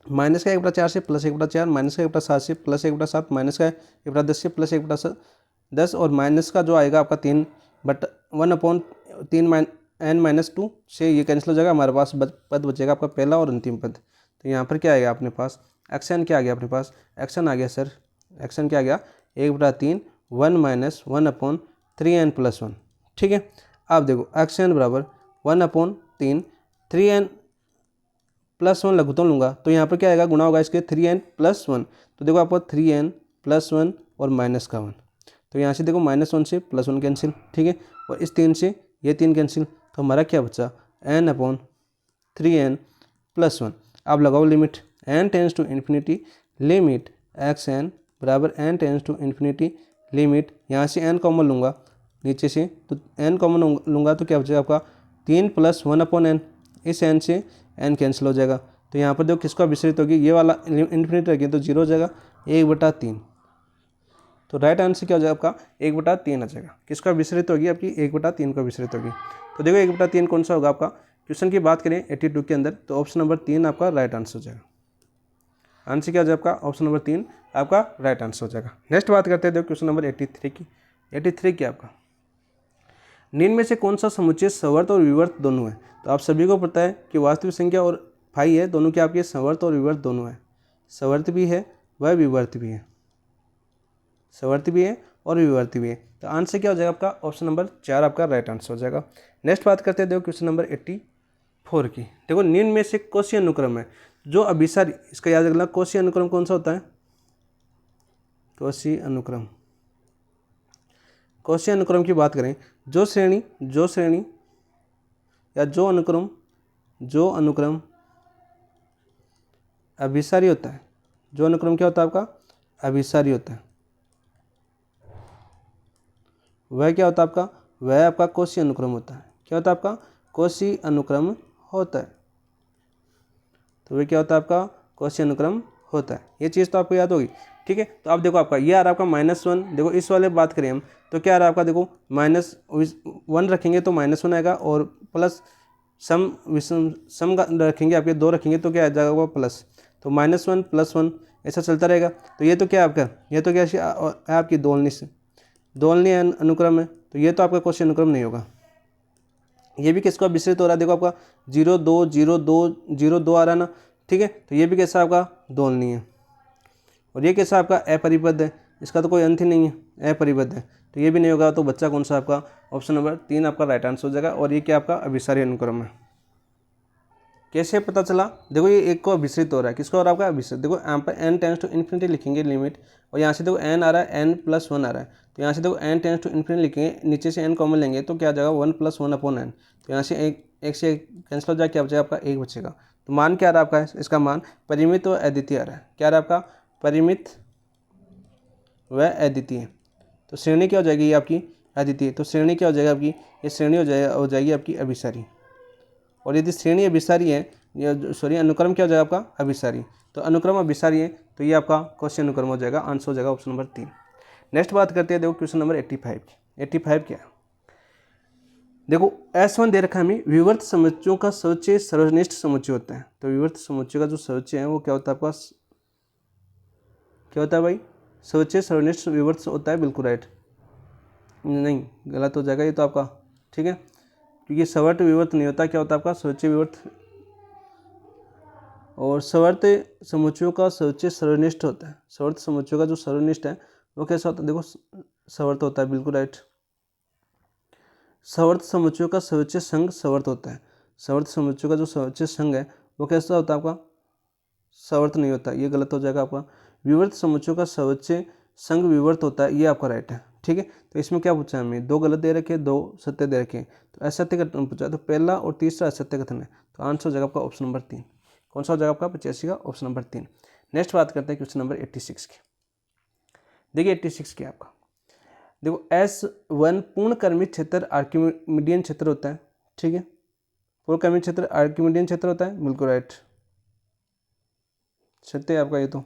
माइनस का 1/4 से प्लस 1/4, माइनस का 1/7 से प्लस 1/7, माइनस का 1/10 से प्लस 1/10 और माइनस का जो आएगा आपका 1/3n-2 से ये कैंसिल हो जाएगा, हमारे पास पद बचेगा आपका पहला और अंतिम पद। तो यहाँ पर क्या आएगा अपने पास, एक्शन क्या आ गया अपने पास, एक्शन आ गया सर, एक्शन क्या आ गया 1/3 1 - 1/3n+1। ठीक है, अब देखो एक्शन बराबर 1/3 3n+1 लघुत्तम लूँगा तो यहाँ पर क्या आएगा, गुणा होगा इसके 3n+1, तो देखो आपको 3n+1 और माइनस का 1, तो यहाँ से देखो -1 से +1 कैंसिल। ठीक है, और इस 3 से ये 3 कैंसिल, तो हमारा क्या बचा n/3n+1। अब लगाओ limit n tends to infinity limit xn बराबर n tends to infinity limit, यहाँ से n कॉमन लूँगा नीचे से, तो n कॉमन लूँगा तो क्या बचेगा आपका 3 + 1/n, इस n से n कैंसिल हो जाएगा। तो यहाँ पर देखो किसका विस्तृत होगी, ये वाला इन्फिनिटी रखिए तो 0 हो जाएगा 1/3, तो राइट आंसर क्या हो जाएगा आपका 1/3 आ जाएगा। किसका विस्तृत होगी आपकी 1/3 का विस्तृत होगी। तो देखो 1/3 कौन सा होगा आपका, क्वेश्चन की बात करें 82 के अंदर तो ऑप्शन नंबर 3 आपका राइट आंसर हो जाएगा। आंसर क्या हो जाएगा आपका, ऑप्शन नंबर 3 आपका राइट आंसर हो जाएगा। नेक्स्ट बात करते हैं देखो क्वेश्चन नंबर 83 की। 83 क्या आपका, निम्न में से कौन सा समुच्चय सवर्त और विवर्त दोनों है। तो आप सभी को पता है कि वास्तविक संख्या और फाई है दोनों क्या आपके सवर्त और विवर्त दोनों है, सवर्त भी है वह विवर्त भी है, सवर्त भी है और विवर्त भी है। तो आंसर क्या हो जाएगा आपका, ऑप्शन नंबर 4 आपका राइट आंसर हो जाएगा। नेक्स्ट बात करते हैं देखो क्वेश्चन नंबर 84 की। देखो निम्न में से कोशी अनुक्रम है जो अभिसारी, इसका याद रखना कोशी अनुक्रम कौन सा होता है, कोशी अनुक्रम, कोशी अनुक्रम की बात करें जो श्रेणी या जो अनुक्रम अभिसारी होता है, जो अनुक्रम क्या होता है आपका अभिसारी होता है, वह क्या होता है आपका, वह आपका कोशी अनुक्रम होता है। क्या होता है आपका कोशी अनुक्रम होता है, तो वह क्या होता है आपका कोशी अनुक्रम होता है। ये चीज़ तो आपको याद होगी। ठीक है, तो अब देखो आपका ये आ रहा है आपका -1, देखो इस वाले बात करें हम तो क्या आ रहा है आपका, देखो -1 रखेंगे तो -1 आएगा और प्लस सम रखेंगे आपके 2 रखेंगे तो क्या आ जाएगा वो प्लस, तो -1 + 1 ऐसा चलता रहेगा। तो ये तो क्या आपका, ये तो क्या है आपकी दोलनी अनुक्रम है, तो ये तो आपका कोशी अनुक्रम नहीं होगा। ये भी किसका विस्तृत हो रहा है, देखो आपका 0 2 0 2 0 2 आ रहा है ना। ठीक है, तो ये भी कैसा आपका दोलनी है, और ये कैसा आपका अपरिबद्ध है, इसका तो कोई अंत ही नहीं है, अपरिबद्ध है, तो ये भी नहीं होगा। तो बच्चा कौन सा आपका, ऑप्शन नंबर 3 आपका राइट आंसर हो जाएगा। और ये क्या आपका अभिसारी अनुक्रम है। कैसे पता चला, देखो ये एक को विस्तृत हो रहा है, किसका हो रहा है आपका विस्तृत। देखो यहाँ पर n टेंस टू इन्फिनिटी लिखेंगे लिमिट, और यहाँ से देखो n आ रहा है n+1 आ रहा है, तो यहाँ से देखो n टेंस टू इन्फिनिटी लिखेंगे, नीचे से n कॉमन लेंगे तो क्या आ जाएगा 1 + 1/n, तो यहाँ से एक से कैंसिल हो जाएगा, क्या बचेगा आपका 1 बचेगा। तो मान क्या आ रहा है आपका, इसका मान परिमित व अद्वितीय आ रहा है। क्या आ रहा है आपका परिमित व अद्वितीय, तो श्रेणी क्या हो जाएगी ये आपकी अद्वितीय, तो श्रेणी क्या हो जाएगी आपकी, ये श्रेणी हो जाएगी आपकी अभिसारी। और यदि श्रेणी अभिसारी है या सॉरी अनुक्रम क्या हो जाएगा आपका अभिसारी, तो अनुक्रम अभिसारी है तो ये आपका क्वेश्चन अनुक्रम हो जाएगा, आंसर हो जाएगा ऑप्शन नंबर 3। नेक्स्ट बात करते हैं देखो क्वेश्चन नंबर 85 की। 85 क्या है, देखो S1 दे रखा है हमें, विवर्त समुच्चयों का समुच्चय सर्वनिष्ठ समुच्चय होता है। तो विवर्त समुच्चय का जो समुच्चय है वो क्या होता है आपका, क्या होता है भाई, समुच्चय सर्वनिष्ठ विवर्त होता है, बिल्कुल राइट, नहीं गलत हो जाएगा ये तो आपका। ठीक है, क्योंकि सवर्त विवर्त नहीं होता, क्या होता है आपका समुच्चय विवर्त, और सवर्त समुच्चयों का समुच्चय सर्वनिष्ठ होता है। सवर्त समुच्चयों का जो सर्वनिष्ठ है वो कैसा होता है, देखो सवर्त होता है, बिल्कुल राइट। सवर्त समुच्चयों का समुच्चय संघ सवर्त होता है, सवर्त समुच्चयों का जो समुच्चय संघ है वो कैसा होता है आपका, सवर्त नहीं होता, ये गलत हो जाएगा आपका। विवर्त समुच्चयों का सर्वोच्च संघ विवर्त होता है, ये आपका राइट है। ठीक है, तो इसमें क्या पूछा है हमें, 2 गलत दे रखे, 2 सत्य दे रखे, तो असत्य कथन पूछा, तो पहला और तीसरा असत्य कथन है, तो आंसर हो जाएगा आपका ऑप्शन नंबर 3। कौन सा हो जाएगा आपका 85 का, ऑप्शन नंबर 3। नेक्स्ट बात करते हैं क्वेश्चन नंबर 86 की। देखिए 86 की आपका, देखो S1 पूर्णक्रमिक क्षेत्र आर्किमिडियन क्षेत्र होता है। ठीक है, पूर्णक्रमिक क्षेत्र आर्किमिडियन क्षेत्र होता है, बिल्कुल राइट, सत्य है आपका ये। तो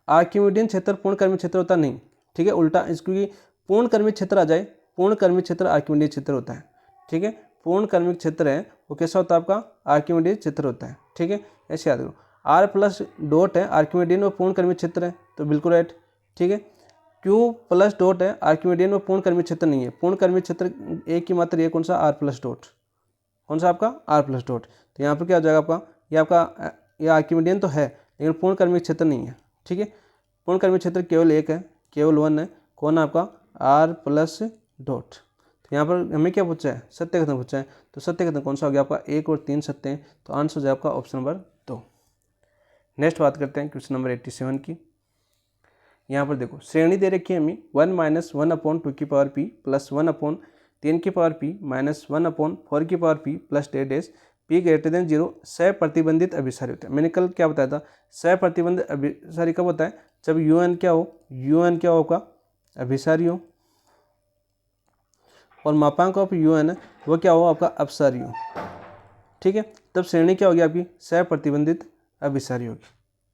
आर्किमिडियन क्षेत्र पूर्णक्रमिक क्षेत्र होता नहीं, ठीक है, उल्टा क्योंकि पूर्णक्रमिक क्षेत्र आ जाए, पूर्णक्रमिक क्षेत्र आर्किमिडीयन क्षेत्र होता है। ठीक है, पूर्णक्रमिक क्षेत्र है वो कैसा होता है आपका, आर्किमिडीयन क्षेत्र होता है। ठीक है, ऐसे याद करो, R प्लस डॉट है आर्किमिडीयन और पूर्णक्रमिक क्षेत्र है, तो बिल्कुल राइट। ठीक है, Q प्लस डॉट है आर्किमिडीयन और पूर्णक्रमिक क्षेत्र नहीं है, पूर्णक्रमिक क्षेत्र एक ही मात्र ये कौन सा, R प्लस डॉट, कौन सा आपका R प्लस डॉट। तो यहाँ पर क्या हो जाएगा आपका, ये आपका ये आर्किमिडीयन तो है लेकिन पूर्णक्रमिक क्षेत्र नहीं है। ठीक है, पूर्णक्रमिक क्षेत्र केवल एक है, केवल 1 है, कौन है आपका, R प्लस डॉट। तो यहाँ पर हमें क्या पूछा है, सत्य कथन पूछा है, तो सत्य कथन कौन सा हो गया आपका, 1 और 3 सत्य हैं, तो आंसर हो जाए आपका ऑप्शन नंबर 2। नेक्स्ट बात करते हैं क्वेश्चन नंबर 87 की। यहाँ पर देखो श्रेणी दे रखी है हमें 1 - 1/2 की पावर p प्लस 1/3 की पावर p माइनस 1/4 की power p plus dash p greater than 0 सप्रतिबंधित अभिसारी होता है। मैंने कल क्या बताया था, सप्रतिबंधित अभिसारी कब होता है, जब un क्या हो, un क्या होगा, अभिसारी हो, और मापांक ऑफ un वो क्या हो आपका, अपसारी हो। ठीक है, तब श्रेणी क्या होगी आपकी, सप्रतिबंधित अभिसारी होगी।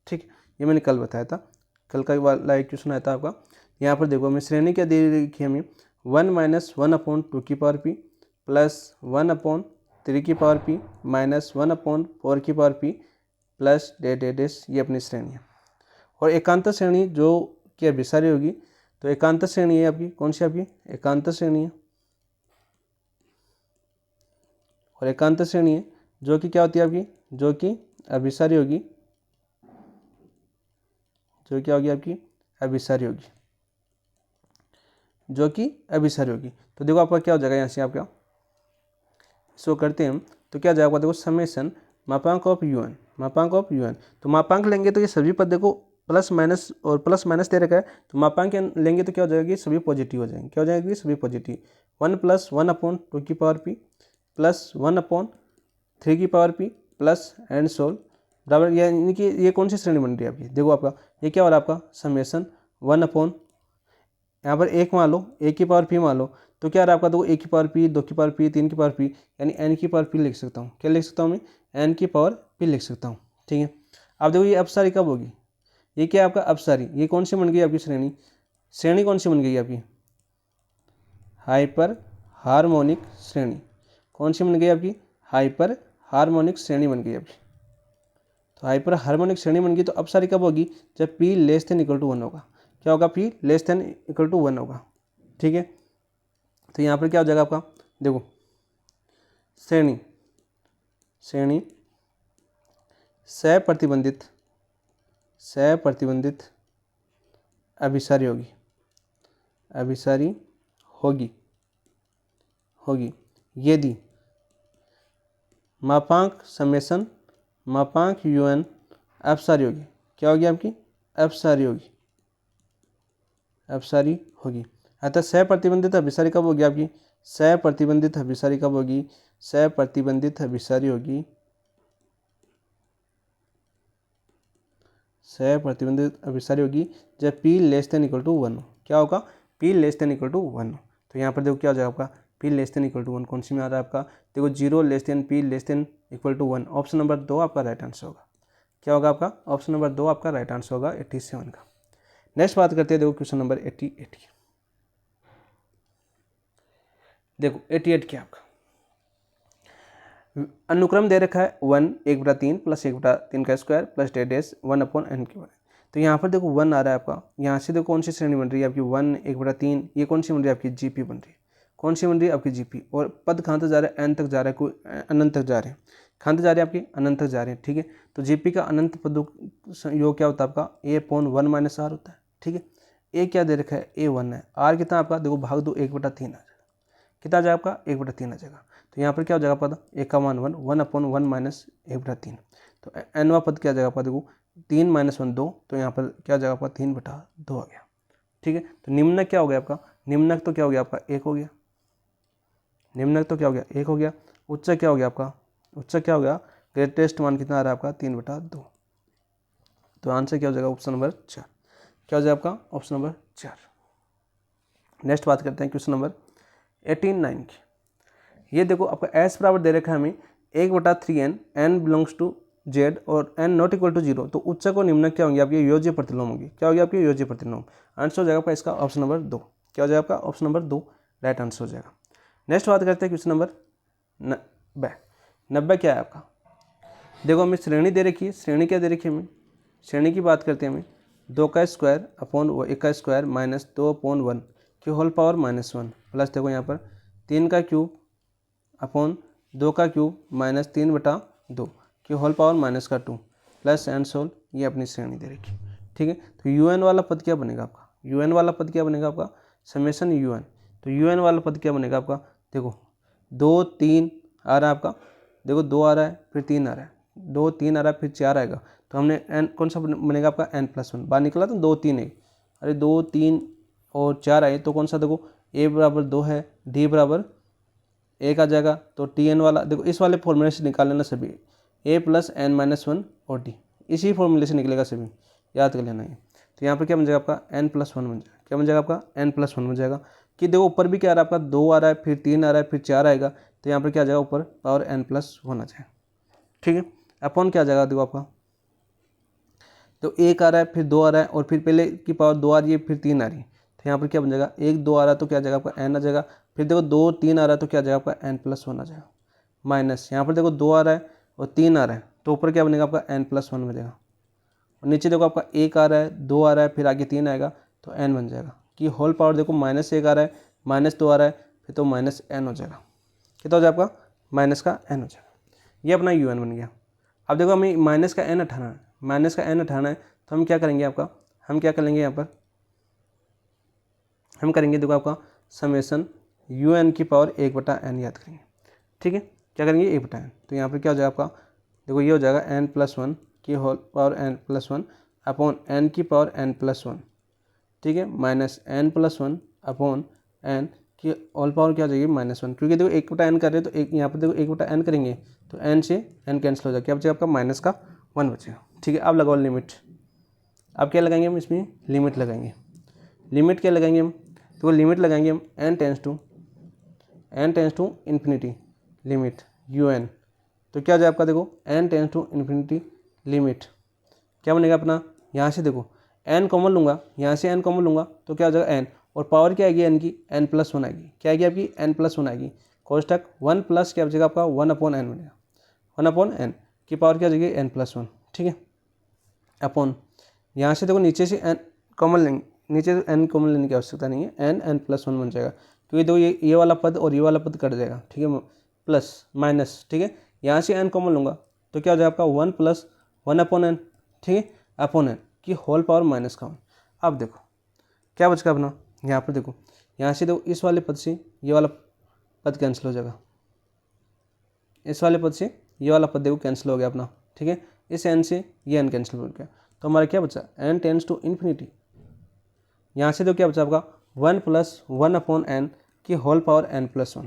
ठीक है, ये मैंने कल बताया था, कल का वाला एक क्वेश्चन आया था आपका। यहाँ पर देखो हमें श्रेणी क्या दे रखी है हमें, 1 - 1/2 की पावर p प्लस 1/3 की पावर p माइनस 1/4 की पावर p प्लस डेश, ये अपनी श्रेणी है। और एकांतर श्रेणी जो कि अभिसारी होगी, तो एकांतर श्रेणी है आपकी कौन सी, आपकी एकांतर श्रेणी है, और एकांतर श्रेणी है जो कि क्या होती है आपकी, जो कि अभिसारी होगी, जो क्या होगी आपकी, अभिसारी होगी, जो कि अभिसारी होगी। तो देखो आपका क्या हो जाएगा, यहाँ से आप क्या इसको करते हैं तो क्या जाएगा, देखो समेशन मापांक ऑफ un, मापांक ऑफ un, तो मापांक लेंगे तो ये सभी पद देखो प्लस माइनस और प्लस माइनस दे रखा है, तो मापांक लेंगे तो क्या हो जाएगी, सभी पॉजिटिव हो जाएंगे, क्या हो जाएगी, सभी पॉजिटिव। 1 + 1/2 की पावर p प्लस 1/3 की power p plus and so on बराबर, यानी कि ये कौन सी श्रेणी बन रही है आपकी, देखो आपका ये क्या हो रहा है आपका, समेशन 1/, यहाँ पर 1 मान लो, 1 की पावर p मान लो, तो क्या रहा आपका, देखो 1 की पावर p, 2 की पावर p, 3 की पावर p, यानी n की पावर p लिख सकता हूँ, क्या लिख सकता हूँ मैं, n की पावर p लिख सकता हूँ। ठीक है, अब देखो ये अपसारी कब होगी, ये क्या है आपका अपसारी, ये कौन सी बन गई आपकी श्रेणी, श्रेणी कौन सी बन गई आपकी, हाइपर हार्मोनिक श्रेणी, कौन सी बन गई आपकी, हाइपर हार्मोनिक श्रेणी बन गई आपकी। तो हाइपर हार्मोनिक श्रेणी बन गई, तो अपसारी कब होगी, जब p < 1 होगा, क्या होगा, p < 1 होगा। ठीक है, तो यहाँ पर क्या हो जाएगा आपका, देखो श्रेणी, श्रेणी सप्रतिबंधित अभिसारी होगी, अभिसारी होगी, यदि मापांक समेशन मापांक un अपसारी होगी, क्या होगी आपकी, अपसारी होगी, अपसारी होगी। अतः सप्रतिबंधित अभिसारी कब होगी आपकी, सप्रतिबंधित अभिसारी कब होगी, सप्रतिबंधित अभिसारी होगी, सप्रतिबंधित अभिसारी होगी जब p < 1 हो, क्या होगा, p < 1 हो। तो यहाँ पर देखो क्या हो जाएगा आपका, p < 1 कौन सी में आ रहा है आपका, देखो 0 p < 1, ऑप्शन नंबर 2 आपका राइट आंसर होगा, क्या होगा आपका, ऑप्शन नंबर 2 आपका राइट आंसर होगा 87 का। नेक्स्ट बात करते हैं देखो क्वेश्चन नंबर 88 की। देखो 88 क्या आपका, अनुक्रम दे रखा है 1 1/3 प्लस 1/3 का स्क्वायर प्लस डेश 1/n की। तो यहाँ पर देखो 1 आ रहा है आपका, यहाँ से देखो कौन सी श्रेणी बन रही है आपकी, 1 1/3, ये कौन सी बन रही है आपकी, जीपी बन रही है, कौन सी बन रही है आपकी, जीपी। और पद कहाँ तक जा रहा है, n तक जा रहा है, कोई अनंत तक जा रहे हैं, कहाँ तक जा रहे हैं आपके, अनंत तक जा रहे हैं। ठीक है, तो जीपी का अनंत पदों योग क्या होता है आपका, a/1 - r होता है। ठीक है, ए क्या दे रखा है, a1 है, r कितना आपका, देखो भाग दो 1/3 आ जाएगा, कितना आ जाएगा आपका, 1/3 आ जाएगा। तो यहाँ पर क्या हो जाएगा पद, एक का मान 1, 1/1 माइनस 1/3। तो nवा पद क्या हो जाएगा पद देखो 3 - 1 2, तो यहाँ पर क्या हो जाएगा आपका 3/2 आ गया। ठीक है, तो निम्नक क्या हो गया आपका, निम्नक तो क्या हो गया आपका 1 हो गया, निम्नक तो क्या हो गया 1 हो गया। उच्चक क्या हो गया आपका, उच्चक क्या हो गया, ग्रेटेस्ट मान कितना आ रहा है आपका 3/2। तो आंसर क्या हो जाएगा ऑप्शन नंबर 4, क्या हो जाएगा आपका ऑप्शन नंबर 4। नेक्स्ट बात करते हैं क्वेश्चन नंबर 18-9 की। ये देखो आपका एस बराबर दे रखा है हमें 1/3n, n belongs to z और n नॉट इक्वल टू 0। तो उच्चक और निम्नक क्या होंगे आपके योज्य प्रतिलोम होंगे, क्या होगी आपके योज्य प्रतिलोम। आंसर हो जाएगा आपका इसका ऑप्शन नंबर 2, क्या हो जाएगा आपका ऑप्शन नंबर 2 राइट आंसर हो जाएगा। नेक्स्ट बात करते हैं क्वेश्चन नंबर 90 क्या है आपका। देखो हमें श्रेणी दे रखी है, श्रेणी क्या दे रखी है हमें, श्रेणी की बात करते हैं हमें 2 का स्क्वायर अपॉन 1 का स्क्वायर माइनस 2/1 की होल पावर -1 प्लस देखो यहाँ पर 3 का क्यूब अपॉन 2 का क्यूब माइनस 3/2 की whole power -2 plus and so on, ये अपनी श्रेणी दे रखी। ठीक है, तो un वाला पद क्या बनेगा आपका, un वाला पद क्या बनेगा आपका समेशन un। तो un वाला पद क्या बनेगा आपका, देखो 2 3 आ रहा है आपका, देखो 2 आ रहा है फिर 3 आ रहा है, 2 3 आ रहा है फिर 4 आएगा। तो हमने n कौन सा बनेगा आपका n+1, बाहर निकला तो 2 3 1, अरे 2 3 और 4 आए तो कौन सा देखो a बराबर 2 है, d बराबर 1 आ जाएगा। तो tn वाला देखो इस वाले फॉर्मूले से निकाल लेना सभी, a + n-1 और d, इसी फॉर्मूले से निकलेगा सभी, याद कर लेना ये। तो यहाँ पर क्या बन जाएगा आपका n+1 बन जाएगा, क्या बन जाएगा आपका n+1 बन जाएगा। कि देखो ऊपर भी क्या आ रहा है आपका 2 आ रहा है फिर 3 आ रहा है फिर 4 आएगा, तो यहाँ पर क्या आ जाएगा ऊपर पावर n+1 आ जाएगा। ठीक है, अपॉन क्या आ जाएगा देखो आपका, तो 1 आ रहा है फिर 2 आ रहा है और फिर पहले की पावर 2 आ रही है फिर 3 आ रही है, तो यहाँ पर क्या बन जाएगा 1 2 आ रहा है तो क्या आ जाएगा आपका n आ जाएगा, फिर देखो 2 3 आ रहा है तो क्या आ जाएगा आपका n+1 आ जाएगा, माइनस यहाँ पर देखो 2 आ रहा है और 3 आ रहा है तो ऊपर क्या बनेगा आपका n+1 बनेगा, और नीचे देखो आपका 1 आ रहा है 2 आ रहा है फिर आगे 3 आएगा तो n बन जाएगा। कि होल पावर देखो -1 आ रहा है -2 आ रहा है फिर तो -n हो जाएगा, कितना हो जाएगा आपका माइनस का n हो जाएगा। ये अपना un बन गया। अब देखो हमें माइनस का n हटाना है, माइनस का n हटाना है तो हम क्या करेंगे आपका, हम क्या करेंगे यहाँ पर, हम करेंगे देखो आपका समेशन un की पावर 1/n याद करेंगे। ठीक है, क्या करेंगे 1/n, तो यहाँ पर क्या हो जाएगा आपका, देखो ये हो जाएगा n+1 की whole power n+1 upon n की पावर n+1, ठीक है, माइनस n+1 अपॉन n की होल पावर क्या हो जाएगी -1, क्योंकि देखो 1/n कर रहे हैं तो एक यहाँ पर देखो 1/n करेंगे तो n से n कैंसिल हो जाएगा, क्या बचेगा आपका -1 बचेगा। ठीक है, अब लगाओ लिमिट, अब क्या लगाएंगे हम इसमें लिमिट लगाएंगे, लिमिट क्या लगाएंगे हम, तो लिमिट लगाएंगे हम n tends to infinity limit un, तो क्या हो जाए आपका देखो n tends to infinity limit क्या बनेगा अपना, यहाँ से देखो n कॉमन लूँगा, यहाँ से n कॉमन लूँगा तो क्या हो जाएगा n, और पावर क्या आएगी n की n+1 आएगी, क्या आएगी आपकी n+1 आएगी, कोष्टक 1 प्लस क्या बचेगा आपका 1/n बनेगा, 1/n की पावर क्या हो जाएगी n+1। ठीक है, अपॉन यहाँ से देखो नीचे से n कॉमन लेंगे, नीचे से n कॉमन लेने की आवश्यकता नहीं है, n+1 बन जाएगा क्योंकि देखो ये वाला पद और ये वाला पद कट जाएगा। ठीक है, प्लस माइनस, ठीक है, यहाँ से n कॉमन लूँगा तो क्या हो जाएगा आपका 1 + 1/n, ठीक है, अपॉन n की होल पावर -1। अब देखो क्या बचेगा अपना, यहाँ पर देखो यहाँ से देखो इस वाले पद से ये वाला पद कैंसिल हो जाएगा, इस वाले पद से ये वाला पद देखो कैंसिल हो गया अपना। ठीक है, इस n से ये n कैंसिल हो गया तो हमारा क्या बचा n टेंस टू इन्फिनिटी, यहाँ से तो क्या बचा आपका 1 + 1/n की whole power n+1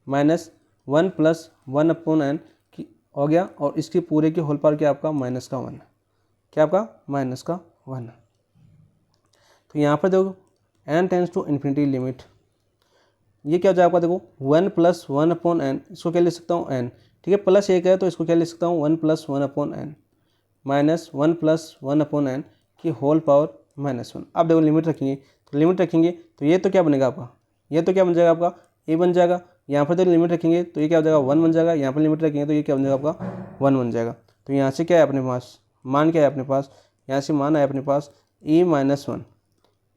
minus 1 + 1/n की हो गया, और इसकी पूरे की होल पावर क्या आपका -1, क्या आपका -1। तो यहाँ पर देखो n tends to infinity limit, ये क्या हो जाएगा आपका देखो 1 + 1/n, इसको क्या लिख सकता हूँ n, ठीक है, प्लस 1 है तो इसको क्या लिख सकता हूँ 1 + 1/n माइनस 1 + 1/n की होल पावर -1। अब देखो लिमिट रखेंगे, तो लिमिट रखेंगे तो ये तो क्या बनेगा आपका, ये तो क्या बन जाएगा आपका a बन जाएगा, यहाँ पर तो लिमिट रखेंगे तो ये क्या हो जाएगा 1 बन जाएगा, यहाँ पर लिमिट रखेंगे तो ये क्या बन जाएगा आपका 1 बन जाएगा। तो यहाँ से क्या है अपने पास मान, क्या है अपने पास, यहाँ से मान है अपने पास e-1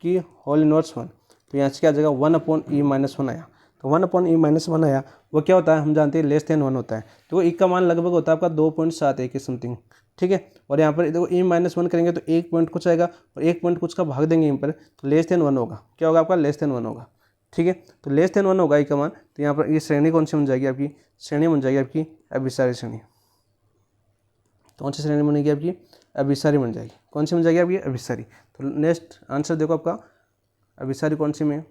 की होल इनवर्स 1, तो यहाँ से क्या आ जाएगा 1/e-1 आया, तो 1/e-1 आया, वो क्या होता है हम जानते हैं <1 होता है, तो e का मान लगभग होता है आपका 2.71 के समथिंग। ठीक है, और यहाँ पर देखो e-1 करेंगे तो 1 पॉइंट कुछ आएगा और 1 पॉइंट कुछ का भाग देंगे यहाँ पर तो <1 होगा, क्या होगा आपका <1 होगा। ठीक है। तो लेस देन 1 होगा ई का मान, तो यहाँ पर ये श्रेणी कौन सी बन जाएगी आपकी, श्रेणी बन जाएगी आपकी अभिसारी श्रेणी। कौन सी श्रेणी बनेगी आपकी, अभिसारी बन जाएगी। कौन सी बन जाएगी आपकी, अभिसारी। तो नेक्स्ट आंसर देखो आपका अभिसारी कौन सी में,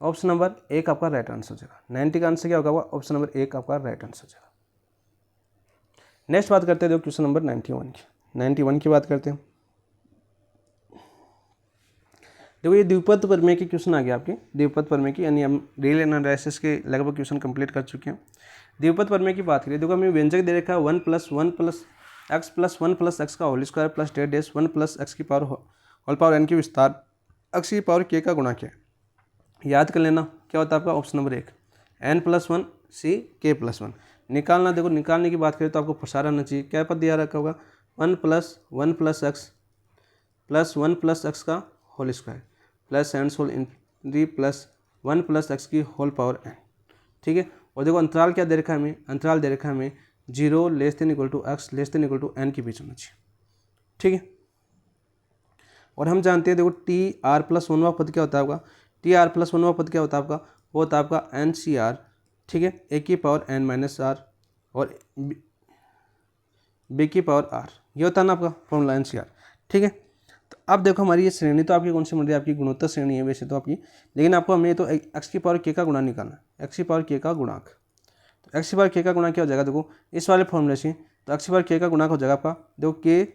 ऑप्शन नंबर 1 आपका राइट आंसर हो जाएगा। 90 का आंसर क्या होगा, ऑप्शन नंबर 1 आपका राइट आंसर हो जाएगा। नेक्स्ट बात करते हैं देखो क्वेश्चन नंबर 91 की। 91 की बात करते हैं। देखो ये द्विपद प्रमेय के क्वेश्चन आ गया आपके, द्विपद प्रमेय की, यानी हम रियल एनालिसिस के लगभग क्वेश्चन कंप्लीट कर चुके हैं। द्विपद प्रमेय की बात करें, देखो हमें व्यंजक दे रखा है 1 + 1 + x + 1 + x का होल स्क्वायर प्लस डेढ़ डैश 1 + x की पावर n की विस्तार x की पावर k का गुणा क्या है। याद कर लेना क्या होता है आपका, option number 1 n + 1 c k + 1 निकालना। देखो निकालने की बात करें तो आपको प्रसार आना चाहिए, क्या पद दिया रखा होगा 1 + 1 + x + 1 + x का होल स्क्वायर प्लस n सोल इंट्री प्लस 1 + x की होल पावर n। ठीक है। और देखो अंतराल क्या दे रखा है हमें, अंतराल दे रखा है हमें 0 < x < n के बीच होना चाहिए। ठीक है। और हम जानते हैं देखो TR+1वां पद क्या होता है आपका, TR+1वां पद क्या होता है आपका, वो होता है आपका NCR। ठीक है, a की पावर n - r और b की पावर r, ये होता है ना आपका फॉर्मूला NCR। ठीक है। तो अब देखो हमारी ये श्रेणी तो आपकी कौन सी बन रही है, आपकी गुणोत्तर श्रेणी है वैसे तो आपकी, लेकिन आपको हमें तो x की पावर k का गुणा निकालना है, x की पावर k का गुणांक। तो x की पावर k का गुणा क्या हो जाएगा, देखो इस वाले फॉर्मूले से, तो x की पावर k का गुणांक हो जाएगा आपका, देखो k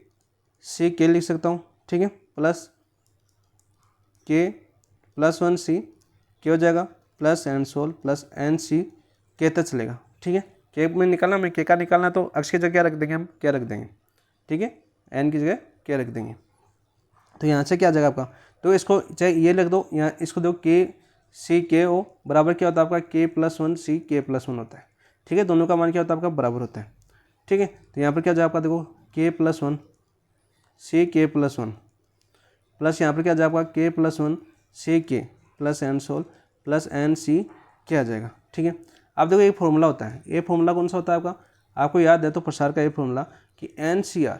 से k लिख सकता हूँ। ठीक है, प्लस k + 1 c क्या हो जाएगा प्लस n सोल प्लस n c k तक चलेगा। ठीक है, k में निकालना, हमें k का निकालना, तो x की जगह क्या रख देंगे, हम क्या रख देंगे। ठीक है, n की जगह क्या रख देंगे। तो यहाँ से क्या आ जाएगा आपका, तो इसको चाहे ये लिख दो, यहाँ इसको देखो k c k o बराबर क्या होता है आपका k + 1 c k + 1 होता है। ठीक है, दोनों का मान क्या होता है आपका, बराबर होता है। ठीक है, तो यहाँ पर क्या जाएगा आपका, देखो k + 1 c k + 1 प्लस यहाँ पर क्या जाएगा आपका k + 1 c k plus n सोल प्लस n c क्या आ जाएगा। ठीक है, अब देखो एक फॉर्मूला होता है, ये फॉर्मूला कौन सा होता है आपका, आपको याद है तो प्रसार का ये फॉर्मूला कि NCR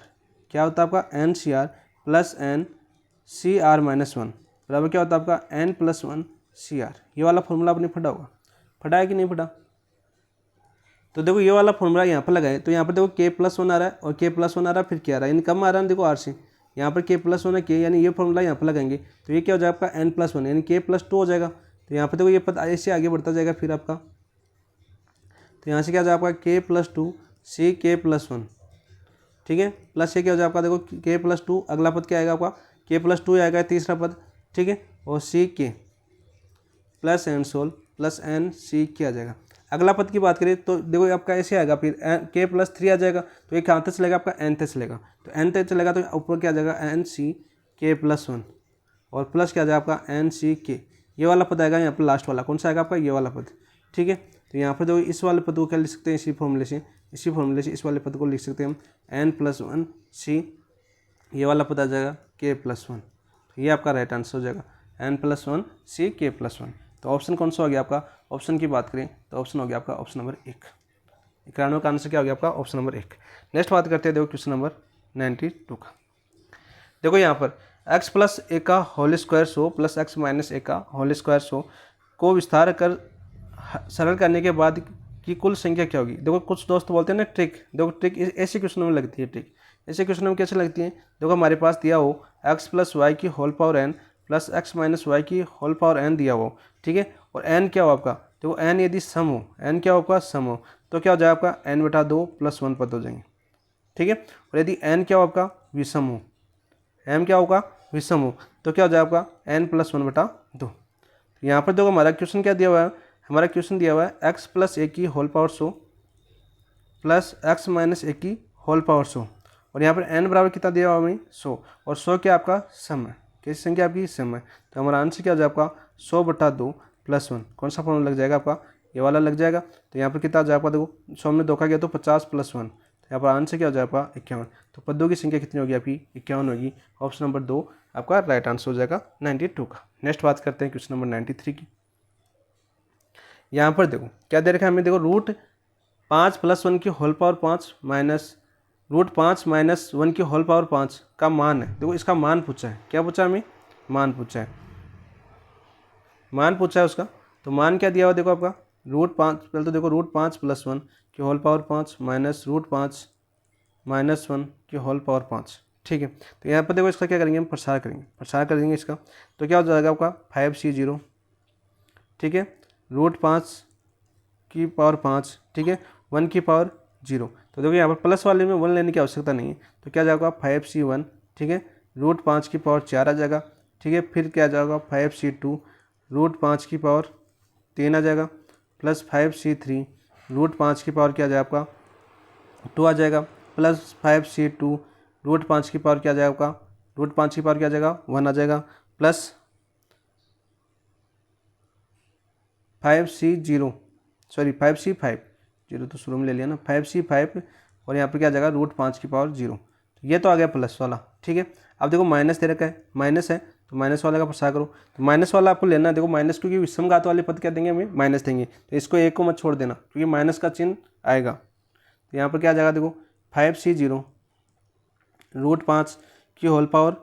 क्या होता है आपका, NCR प्लस n CR - 1 बराबर क्या होता है आपका n + 1 CR। ये वाला फॉर्मूला आपने पढ़ा होगा, पढ़ा है कि नहीं पढ़ा। तो देखो ये वाला फॉर्मूला यहाँ पर लगाए, तो यहाँ पर देखो k + 1 आ रहा है और k + 1 आ रहा है, फिर क्या आ रहा है, यानी कम आ रहा है, देखो r से, यहाँ पर k + 1 है k, यानी ये फॉर्मूला यहाँ पर लगाएंगे तो ये क्या हो जाएगा आपका n + 1 यानी k + 2 हो जाएगा। तो यहाँ पर देखो ये पद ऐसे आगे बढ़ता जाएगा फिर आपका, तो यहाँ से क्या हो जाएगा आपका k + 2 c k + 1। ठीक है, प्लस ये क्या हो जाएगा आपका, देखो k + 2 अगला पद क्या आएगा आपका, k + 2 आएगा तीसरा पद। ठीक है, और c k प्लस n सोल प्लस n c क्या आ जाएगा। अगला पद की बात करें तो देखो आपका ऐसे आएगा, फिर k + 3 आ जाएगा, तो ये कहाँ तक चलेगा आपका n तक चलेगा, तो n तक चलेगा तो ऊपर क्या आ जाएगा n c k + 1 और प्लस क्या आ जाएगा आपका n c k, ये वाला पद आएगा यहाँ पर लास्ट वाला, कौन सा आएगा आपका, ये वाला पद। ठीक है, तो यहाँ पर देखो इस वाले पद को क्या लिख सकते हैं, इसी फॉर्मूले से, इसी फॉर्मूले से इस वाले पद को लिख सकते हैं हम n + 1 c, ये वाला पद आ जाएगा k + 1, ये आपका राइट आंसर हो जाएगा n + 1 c k + 1। तो ऑप्शन कौन सा हो गया आपका, ऑप्शन की बात करें तो ऑप्शन हो गया आपका ऑप्शन नंबर 1। 91 का आंसर क्या हो गया आपका, ऑप्शन नंबर 1। नेक्स्ट बात करते हैं देखो क्वेश्चन नंबर 92 का। देखो यहाँ पर x + a का whole square 100 plus x - a का होल स्क्वायर 100 को विस्तार कर सरल करने के बाद की कुल संख्या क्या होगी। देखो कुछ दोस्त बोलते हैं ना ट्रिक, देखो ट्रिक ऐसे क्वेश्चन में लगती है, ट्रिक ऐसे क्वेश्चन में कैसे लगती है। देखो हमारे पास दिया हो x + y की whole power n plus x - y की होल पावर n दिया हो। ठीक है, और n क्या हो आपका, देखो n यदि सम हो, n क्या हो आपका सम हो, तो क्या हो जाएगा आपका n/2 + 1 पद हो जाएंगे। ठीक है, और यदि n क्या हो आपका विषम हो, m क्या होगा विषम हो, तो क्या हो जाएगा आपका n + 1/2। यहाँ पर देखो हमारा क्वेश्चन क्या दिया हुआ है, हमारा क्वेश्चन दिया हुआ है x + a की whole power 100 plus x - a की होल पावर 100 और यहाँ पर n बराबर कितना दिया हुआ हमें 100, और 100 क्या आपका सम है, कैसी संख्या आपकी सम है। तो हमारा आंसर क्या हो जाएगा आपका 100/2 + 1, कौन सा फॉर्मूला लग जाएगा आपका, ये वाला लग जाएगा। तो यहाँ पर कितना आ जाएगा, देखो 100 में धोखा गया तो 50 + 1, तो यहाँ पर आंसर क्या हो जाएगा आपका 51। तो पदों की संख्या कितनी होगी आपकी 51 होगी, ऑप्शन नंबर 2 आपका राइट आंसर हो जाएगा 92 का। नेक्स्ट बात करते हैं क्वेश्चन नंबर 93 की। यहाँ पर देखो क्या दे रखा है हमें, देखो √5 + 1 की होल पावर 5 माइनस √5 - 1 की होल पावर 5 का मान है। देखो इसका मान पूछा है, क्या पूछा है हमें, मान पूछा है। मान पूछा है उसका, तो मान क्या दिया हुआ देखो आपका √5, पहले तो देखो √5 + 1 की होल पावर 5 माइनस √5 - 1 की होल पावर 5, ठीक है। तो यहाँ पर देखो इसका क्या करेंगे हम, प्रसार करेंगे इसका, तो क्या हो जाएगा आपका 5C0, ठीक है, √5 की पावर 5, ठीक है, 1 की पावर 0। तो देखो यहाँ पर प्लस वाले में 1 लेने की आवश्यकता नहीं है, तो क्या जाएगा 5C1, ठीक है, √5 की पावर 4 आ जाएगा, ठीक है। फिर क्या जाएगा 5C2 √5 की पावर 3 आ जाएगा, प्लस 5C3 √5 की पावर क्या आ जाएगा आपका 2 आ जाएगा, प्लस 5C2 √5 की पावर क्या आ जाएगा आपका √5 की पावर क्या आ जाएगा 1 आ जाएगा, प्लस 5C5 जीरो तो शुरू में ले लिया ना, 5C5 और यहाँ पर क्या आ जाएगा √5 की पावर 0। तो ये तो आ गया प्लस वाला, ठीक है। अब देखो माइनस दे रखा है, माइनस है तो माइनस वाले का प्रसार करो, तो माइनस वाला आपको लेना है, देखो माइनस क्योंकि विषम घात वाले पद क्या देंगे हमें माइनस देंगे, तो इसको एक को मत छोड़ देना क्योंकि माइनस का चिन्ह आएगा। तो यहाँ पर क्या आ जाएगा देखो 5C0 √5 की होल पावर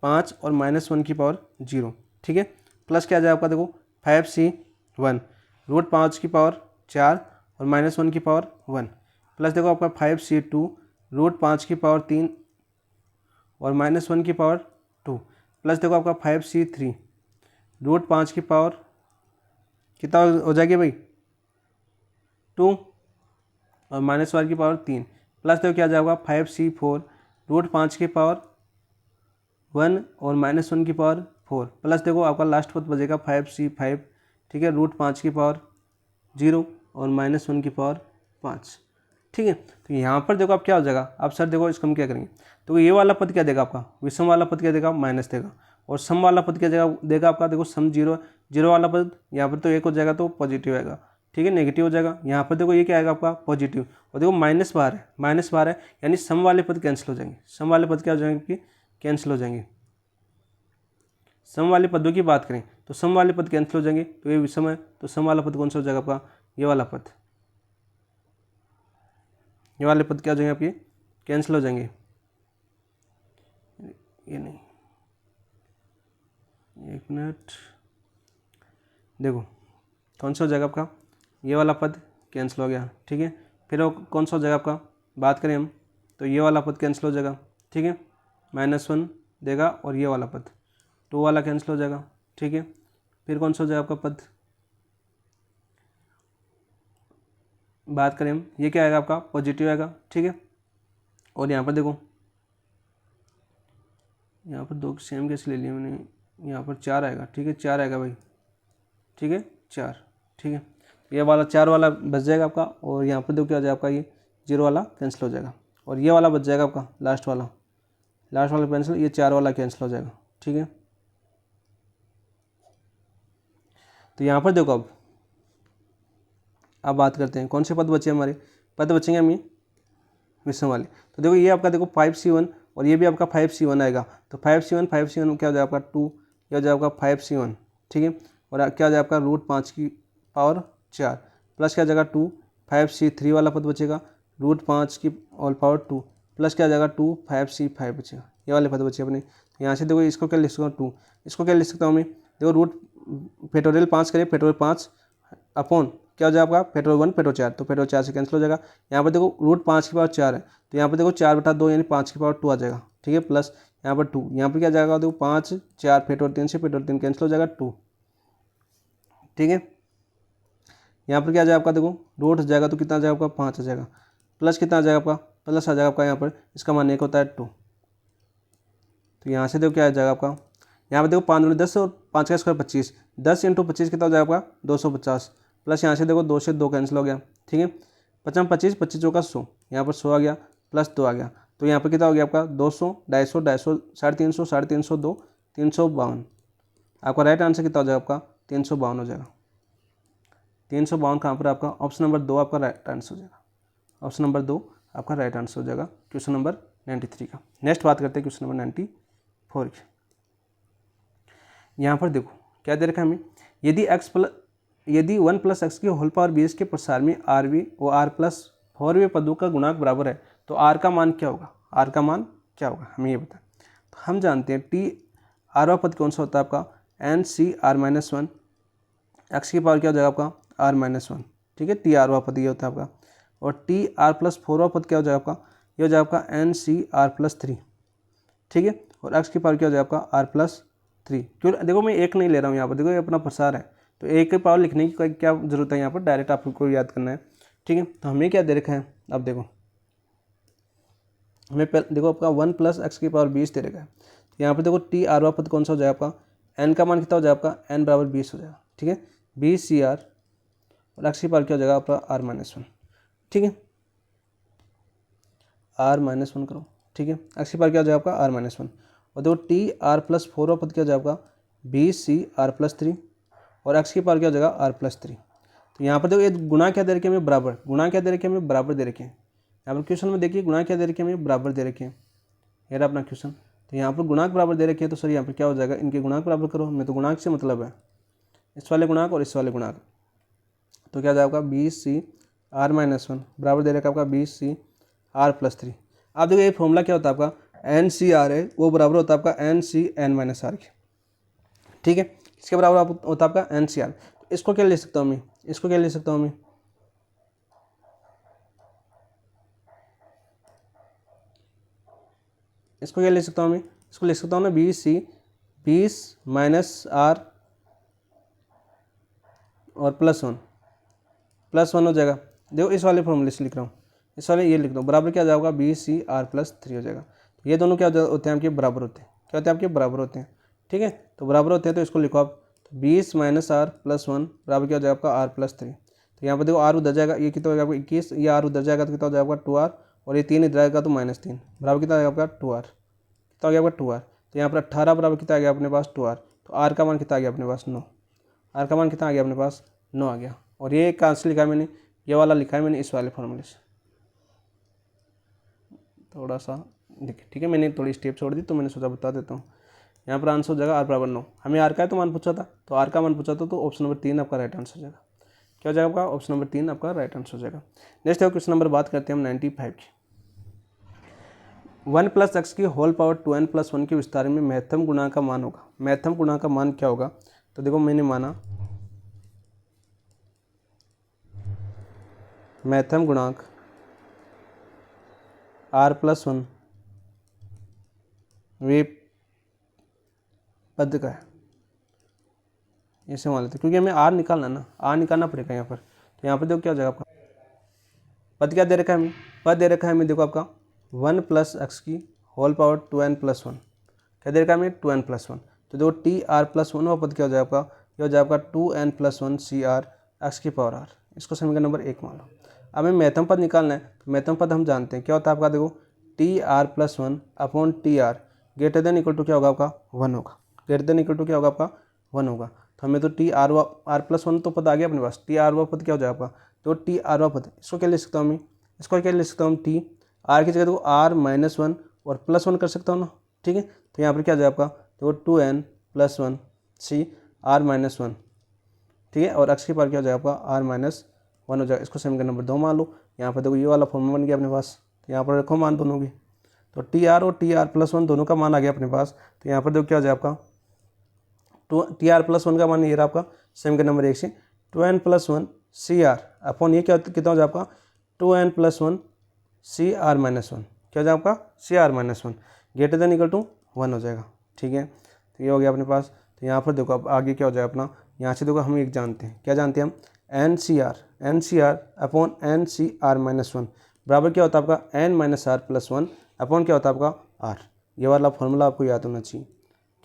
5 और -1 की पावर 0, ठीक है, प्लस क्या आ जाएगा आपका देखो 5C1 √5 की पावर 4 और -1 की पावर 1, प्लस देखो आपका 5C2 √5 की पावर 3 और -1 की पावर 2, प्लस देखो आपका 5C3 √5 की पावर कितना हो जाएगी भाई 2 और -1 की पावर 3, प्लस देखो क्या आ जाएगा 5C4 √5 की पावर 1 और -1 की पावर 4, प्लस देखो आपका लास्ट पद बचेगा 5C5, ठीक है, √5 की पावर 0 और -1 की पावर 5, ठीक है। तो यहाँ पर देखो आप क्या हो जाएगा, अब सर देखो इसको हम क्या करेंगे, तो ये वाला पद क्या देगा आपका विषम वाला पद क्या देगा माइनस देगा, और सम वाला पद क्या देगा आपका देखो सम 0 वाला पद यहाँ पर तो एक हो जाएगा तो पॉजिटिव आएगा, ठीक है, नेगेटिव हो जाएगा। यहाँ पर देखो ये क्या आएगा आपका पॉजिटिव, और देखो माइनस बाहर है यानी सम वाले पद कैंसिल हो जाएंगे, सम वाले पद क्या हो जाएंगे कि कैंसिल हो जाएंगे। सम वाले पदों की बात करें तो सम वाले पद कैंसिल हो जाएंगे, तो ये विषम है तो सम वाला पद कौन सा हो जाएगा आपका ये वाला पद, ये वाले पद क्या हो जाएंगे आपके कैंसिल हो जाएंगे, ये नहीं, एक मिनट, देखो कौन सा हो जाएगा आपका ये वाला पद कैंसिल हो गया, ठीक है। फिर वो कौन सा हो जाएगा आपका बात करें हम तो ये वाला पद कैंसिल हो जाएगा, ठीक है, -1 देगा और ये वाला पद 2 वाला कैंसिल हो जाएगा, ठीक है। फिर कौन सा हो जाएगा आपका पद बात करें हम ये क्या आएगा आपका पॉजिटिव आएगा, ठीक है। और यहाँ पर देखो यहाँ पर 2 सेम कैसे ले लिया मैंने, यहाँ पर 4 आएगा, ठीक है, 4 आएगा भाई, ठीक है 4, ठीक है, ये वाला 4 वाला बच जाएगा आपका, और यहाँ पर देखो क्या हो जाएगा आपका ये 0 वाला कैंसिल हो जाएगा, और ये वाला बच जाएगा आपका लास्ट वाला कैंसिल, ये 4 वाला कैंसिल हो जाएगा, ठीक है। तो यहाँ पर देखो अब बात करते हैं कौन से पद बचे हमारे, पद बचेंगे हम ये विषम वाले। तो देखो ये आपका देखो 5C1 और ये भी आपका 5C1 आएगा, तो 5C1 क्या हो जाएगा आपका 2, ये हो जाएगा आपका 5C1, ठीक है, और क्या हो जाएगा आपका √5 की पावर 4, प्लस क्या हो जाएगा 2, 5C3 वाला पद बचेगा √5 की होल पावर 2, प्लस क्या हो जाएगा 2, 5C5 बचेगा, ये वाले पद बचे अपने। यहाँ से देखो इसको क्या लिख सकता हूँ 2, इसको क्या लिख सकता हूँ मैं, देखो रूट फैक्टोरियल 5 करिए, फैक्टोरियल 5 अपॉन क्या हो जाएगा आपका फैक्टोरियल 1 फैक्टोरियल 4, तो फैक्टोरियल 4 से कैंसिल हो जाएगा। यहाँ पर देखो √5 की पावर 4 है, तो यहाँ पर देखो 4/2 यानी 5 की पावर 2 आ जाएगा, ठीक है, प्लस यहाँ पर 2, यहाँ पर क्या जाएगा देखो 5 4 फैक्टोरियल 3 से फैक्टोरियल 3 कैंसिल हो जाएगा 2, ठीक है। यहाँ पर क्या आ जाएगा आपका देखो रूट हो जाएगा तो कितना आ जाएगा आपका 5 आ जाएगा, प्लस कितना आ जाएगा आपका प्लस आ जाएगा आपका यहाँ पर इसका मान 1 होता है 2, तो यहाँ से देखो क्या आ जाएगा आपका, यहाँ पर देखो 5 × 10 और 5 का स्क्वायर 25, 10 × 25 कितना हो जाएगा आपका 250, प्लस यहाँ से देखो 2 से 2 कैंसिल हो गया, ठीक है, 5 25 25 चौका 100, यहाँ पर 100 आ गया, प्लस 2 आ गया, तो यहाँ पर कितना हो गया आपका 200 250 250 350 350 2 352, आपका राइट आंसर कितना हो जाएगा आपका 352 हो जाएगा। 352 कहाँ पर आपका ऑप्शन नंबर 2 आपका राइट आंसर हो जाएगा, ऑप्शन नंबर 2 आपका राइट आंसर हो जाएगा क्वेश्चन नंबर 93 का। नेक्स्ट बात करते हैं क्वेश्चन नंबर 94 की। यहाँ पर देखो क्या दे रखा है हमें, यदि 1 + x की होल पावर 20 के प्रसार में RV और R + 4V पदों का गुणांक बराबर है तो R का मान क्या होगा, R का मान क्या होगा हमें ये बताएं। तो हम जानते हैं T R पद कौन सा होता है आपका NCR-1 एक्स की पावर क्या हो जाएगा आपका आर माइनस वन, ठीक है, टी आरवा पद ये होता है आपका, और टी आर प्लस फोरवा पद क्या हो जाएगा आपका, ये हो जाएगा आपका N C R plus three, ठीक है, और एक्स की पावर क्या हो जाएगा आपका आर प्लस थ्री। क्यों, देखो मैं एक नहीं ले रहा हूँ यहाँ पर, देखो ये अपना प्रसार है, तो एक की पावर लिखने की क्या जरूरत है यहाँ पर, डायरेक्ट आपको याद करना है, ठीक है। तो हमें क्या दे रखा है, अब देखो हमें देखो आपका 1 प्लस एक्स की पावर 20 दे रखा है, तो यहाँ पर देखो टी आरवा पद कौन सा हो जाएगा आपका, एन का मान कितना हो जाएगा आपका, एन बराबर 20 हो जाएगा, ठीक है, 20 सी आर, और एक्स की पावर क्या हो जाएगा आपका आर माइनस वन, ठीक है, आर माइनस वन करो, ठीक है, एक्स की पावर क्या हो जाएगा आपका आर माइनस वन, और देखो टी आर प्लस फोर पद क्या हो जाएगा आपका 20 सी आर प्लस थ्री, और एक्स की पावर क्या हो जाएगा आर प्लस थ्री। तो यहाँ पर देखो ये गुणा क्या दे रखे हैं हमें, बराबर, गुणा क्या दे रखे हैं हमें, बराबर दे रखे हैं। यहाँ पर क्वेश्चन में देखिए गुणा क्या दे रखे हैं हमें, बराबर दे रखे हैं, ये रहा अपना क्वेश्चन। तो यहाँ पर गुणांक बराबर दे रखे हैं, तो सर यहाँ पर क्या हो जाएगा, इनके गुणांक बराबर करो, हमें तो गुणांक से मतलब है, इस वाले गुणांक और इस वाले गुणांक, तो क्या जाएगा आपका 20 सी आर माइनस वन बराबर दे रखा है आपका 20 सी आर प्लस थ्री। आप देखो ये फॉर्मूला क्या होता है आपका, एन सी आर है वो बराबर होता है आपका N C N minus R के, ठीक है, इसके बराबर होता है आपका एन सी आर। इसको क्या ले सकता हूँ मैं, इसको क्या ले सकता हूँ मैं, इसको क्या ले सकता हूँ मैं, इसको ले सकता हूँ ना 20 माइनस आर और प्लस वन हो जाएगा। देखो इस वाले फॉर्मूले से लिख रहा हूँ, इस वाले ये लिख दो, बराबर क्या जाएगा 20 सी आर प्लस थ्री हो जाएगा। ये दोनों क्या होते हैं आपके, बराबर होते हैं, क्या होते हैं आपके, बराबर होते हैं, ठीक है, तो बराबर होते हैं, तो इसको लिखो आप, 20 माइनस आर प्लस वन बराबर क्या हो जाएगा आपका आर प्लस थ्री। तो यहाँ पर देखो आर उधर जाएगा, ये कितना हो जाएगा 21, ये आर उधर जाएगा तो कितना हो जाएगा 2 आर, और ये 3 इधर आएगा तो -3 बराबर कितना आएगा आपका 2 आर, कितना हो गया आपका 2 आर। तो यहाँ पर 18 बराबर कितना आ गया अपने पास 2 आर, तो आर का मान कितना आ गया अपने पास 9, आर का मान कितना आ गया अपने पास 9 आ गया। और ये कहाँ से लिखा है मैंने, ये वाला लिखा है मैंने इस वाले फॉर्मूले से, थोड़ा सा देखिए, ठीक है, मैंने थोड़ी स्टेप छोड़ दी तो मैंने सोचा बता देता हूँ। यहाँ पर आंसर हो जाएगा आर बराबर 9, हमें आर का तो मान पूछा था, तो आर का मान पूछा था, तो ऑप्शन नंबर 3 आपका राइट आंसर हो जाएगा। क्या हो जाएगा आपका, ऑप्शन नंबर 3 आपका राइट आंसर हो जाएगा। नेक्स्ट है क्वेश्चन नंबर, बात करते हैं हम 95 की। 1 प्लस एक्स की whole power 2n plus one के विस्तार में महत्तम गुणांक का मान होगा, महत्तम गुणांक का मान क्या होगा। तो देखो मैंने माना महत्तम गुणांक आर प्लस वन वे पद का है, ऐसे मान लेते, क्योंकि हमें आर निकालना ना, आर निकालना पड़ेगा यहाँ पर। तो यहाँ पर देखो क्या हो जाएगा आपका, पद क्या दे रखा है हमें, पद दे रखा है हमें देखो आपका 1 प्लस एक्स की whole power 2n plus one, क्या दे रखा है हमें 2n प्लस वन। तो देखो टी आर प्लस वन पद क्या हो जाएगा आपका, ये हो जाएगा आपका 2n plus one C R X की पावर आर, इसको समीकरण नंबर 1 मान लो। अब हमें महत्तम पद निकालना है, तो महत्तम पद हम जानते हैं क्या होता है आपका, देखो T R plus one upon T R greater than equal to क्या होगा आपका 1 होगा, ग्रेटर देन इक्वल टू क्या होगा आपका 1 होगा। तो हमें तो टी आर प्लस वन तो पद आ गया अपने पास, टी आर पद क्या हो जाएगा आपका, तो टी आर पद, इसको क्या ले सकता हूँ मैं, इसको क्या ले सकता हूँ टी आर की जगह देखो आर माइनस वन और प्लस वन कर सकता हूँ ना, ठीक है। तो यहाँ पर क्या आ जाएगा आपका, देखो 2n plus one C R minus one, ठीक है, और एक्स की पावर क्या हो जाएगा आपका आर माइनस वन हो जाएगा। इसको समीकरण नंबर 2 मान लो। यहाँ पर देखो ये वाला फॉर्मूला बन गया अपने पास, तो यहाँ पर रखो मान दोनों की, तो टी आर और टी आर प्लस वन दोनों का मान आ गया अपने पास। तो यहाँ पर देखो क्या हो जाएगा आपका टी आर प्लस वन का मान ये रहा आपका समीकरण नंबर 1 से 2n plus one C R upon ये क्या कितना हो जाएगा आपका 2n plus one C R minus one, क्या हो जाएगा आपका C R minus one greater than equal to 1 हो जाएगा, ठीक है। तो ये हो गया अपने पास। तो यहाँ पर देखो अब आगे क्या हो जाएगा अपना, यहाँ से देखो हम एक जानते हैं, क्या जानते हैं हम, N C R upon N C R minus one बराबर क्या होता है आपका N minus R plus one upon क्या होता है आपका आर। ये वाला फॉर्मूला आपको याद होना चाहिए,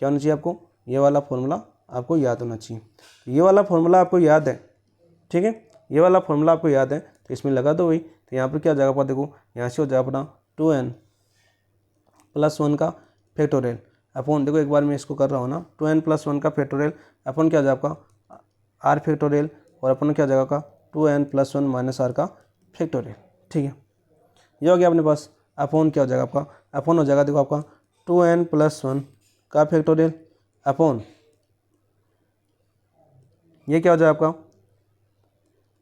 क्या होना चाहिए आपको, ये वाला फॉर्मूला आपको याद होना चाहिए। ये वाला फॉर्मूला आपको याद है, ठीक है, ये वाला फॉर्मूला आपको याद है, तो इसमें लगा दो वही। तो यहाँ पर क्या हो जाएगा आपका, देखो यहाँ से हो जाएगा अपना 2n प्लस वन का फैक्टोरियल अपॉन, देखो एक बार मैं इसको कर रहा हूँ ना, 2n प्लस वन का फैक्टोरियल अपॉन क्या हो जाएगा आपका आर फैक्टोरियल, और अपन क्या हो जाएगा आपका 2n plus one minus R का फैक्टोरियल, ठीक है। ये हो गया अपने पास, अपॉन क्या हो जाएगा आपका, अपॉन हो जाएगा देखो आपका 2n प्लस वन का फैक्टोरियल अपॉन ये क्या हो जाएगा आपका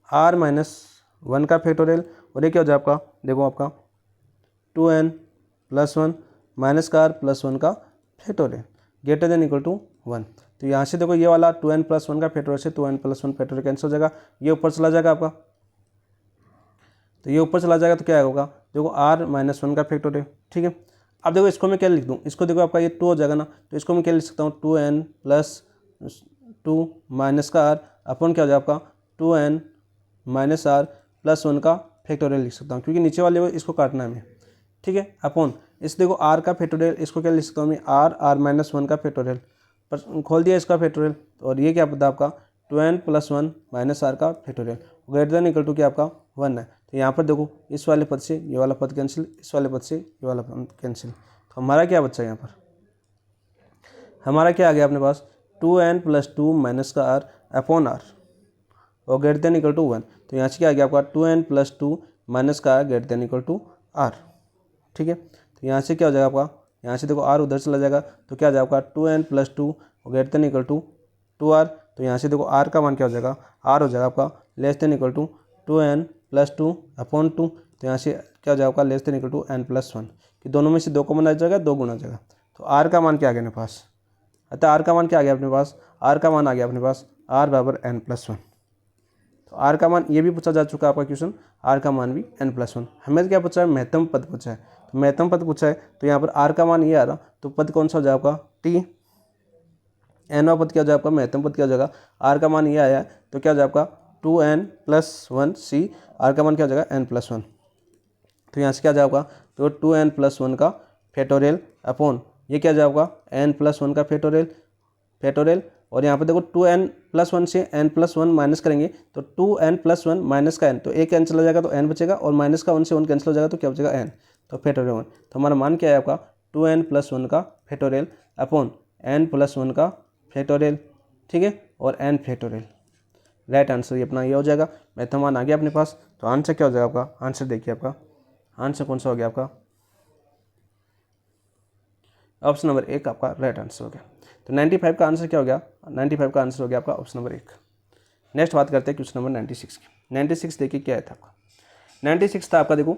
आर माइनस वन का फैक्टोरियल, और ये क्या हो जाएगा आपका, देखो आपका 2n प्लस वन माइनस का आर प्लस वन का factorial greater than equal to 1। तो यहाँ से देखो ये वाला 2n+1 का फैक्टोरियल से 2n+1 फैक्टोरियल कैंसिल हो जाएगा, ये ऊपर चला जाएगा आपका, तो ये ऊपर चला जाएगा तो क्या होगा, देखो r-1 का फैक्टोरियल। ठीक है, अब देखो इसको मैं क्या लिख दूँ, इसको देखो आपका ये 2 हो जाएगा ना, तो इसको मैं क्या लिख सकता हूँ 2n+2 माइनस का r अपन क्या हो जाएगा आपका 2n माइनस r प्लस 1 का फैक्टोरियल लिख सकता हूँ, क्योंकि नीचे वाले को इसको काटना है हमें। ठीक है, अपन इस देखो r का फैक्टोरियल, इसको क्या लिख सकता हूँ मैं r-1 का फैक्टोरियल, पर खोल दिया इसका फैक्टोरियल, और ये क्या पता आपका 2n+1 माइनस r का factorial greater than equal to क्या आपका 1 है। तो यहाँ पर देखो इस वाले पद से ये वाला पद कैंसिल, इस वाले पद से ये वाला पद कैंसिल, तो हमारा क्या बचा यहाँ पर, हमारा क्या आ गया अपने पास 2n+2 माइनस का r अपॉन r और ग्रेटर देन इक्वल टू 1। तो यहाँ से क्या आ गया आपका 2n+2 माइनस का r greater than equal to r। ठीक है, तो यहाँ से क्या हो जाएगा आपका, यहाँ से देखो r उधर चला जाएगा तो क्या हो जाएगा आपका 2n+2 और greater than equal to 2r। तो यहाँ से देखो r का मान क्या हो जाएगा, r हो जाएगा आपका less than equal to 2n+2 upon 2। तो यहाँ से क्या हो जाएगा आपका less than equal to n+1, कि दोनों में से 2 कॉमन आ जाएगा, 2 गुना आ जाएगा। तो r का मान क्या आ गया अपने पास, अतः r का मान क्या आ गया अपने पास, r का मान आ गया अपने पास r बराबर n+1। तो r का मान ये भी पूछा जा चुका है आपका क्वेश्चन, r का मान भी n+1। हमें क्या पूछा है, महत्तम पद पूछा है, तो महत्तम पद पूछा है, तो यहाँ पर r का मान ये आ रहा, तो पद कौन सा हो जाएगा आपका t, nवा पद क्या हो जाएगा आपका, महत्तम पद क्या हो जाएगा, r का मान ये आया है तो क्या हो जाएगा आपका 2n+1 c, r का मान क्या हो जाएगा n+1। तो यहाँ से क्या जाएगा, तो 2n+1 का फैक्टोरियल अपॉन ये क्या जाएगा n+1 का फैक्टोरियल, और यहाँ पे देखो 2n+1 से n+1 माइनस करेंगे तो 2n+1 माइनस का n, तो एक n चला जाएगा तो n बचेगा, और माइनस का 1 से 1 कैंसिल हो जाएगा तो क्या बचेगा n, तो फैक्टोरियल 1। तो हमारा मान क्या है आपका 2n+1 का फैक्टोरियल अपॉन n+1 का फैक्टोरियल। ठीक है, और n फैक्टोरियल, राइट आंसर ये अपना ये हो जाएगा। मैथम मान आ गया अपने पास, तो आंसर क्या हो जाएगा आपका, आंसर देखिए आपका आंसर कौन सा हो गया आपका, ऑप्शन नंबर 1 आपका राइट आंसर हो गया। तो 95 का आंसर क्या हो गया, 95 का आंसर हो गया आपका ऑप्शन नंबर 1। नेक्स्ट बात करते हैं क्वेश्चन नंबर 96 की। 96 देखिए क्या है था आपका, 96 था आपका देखो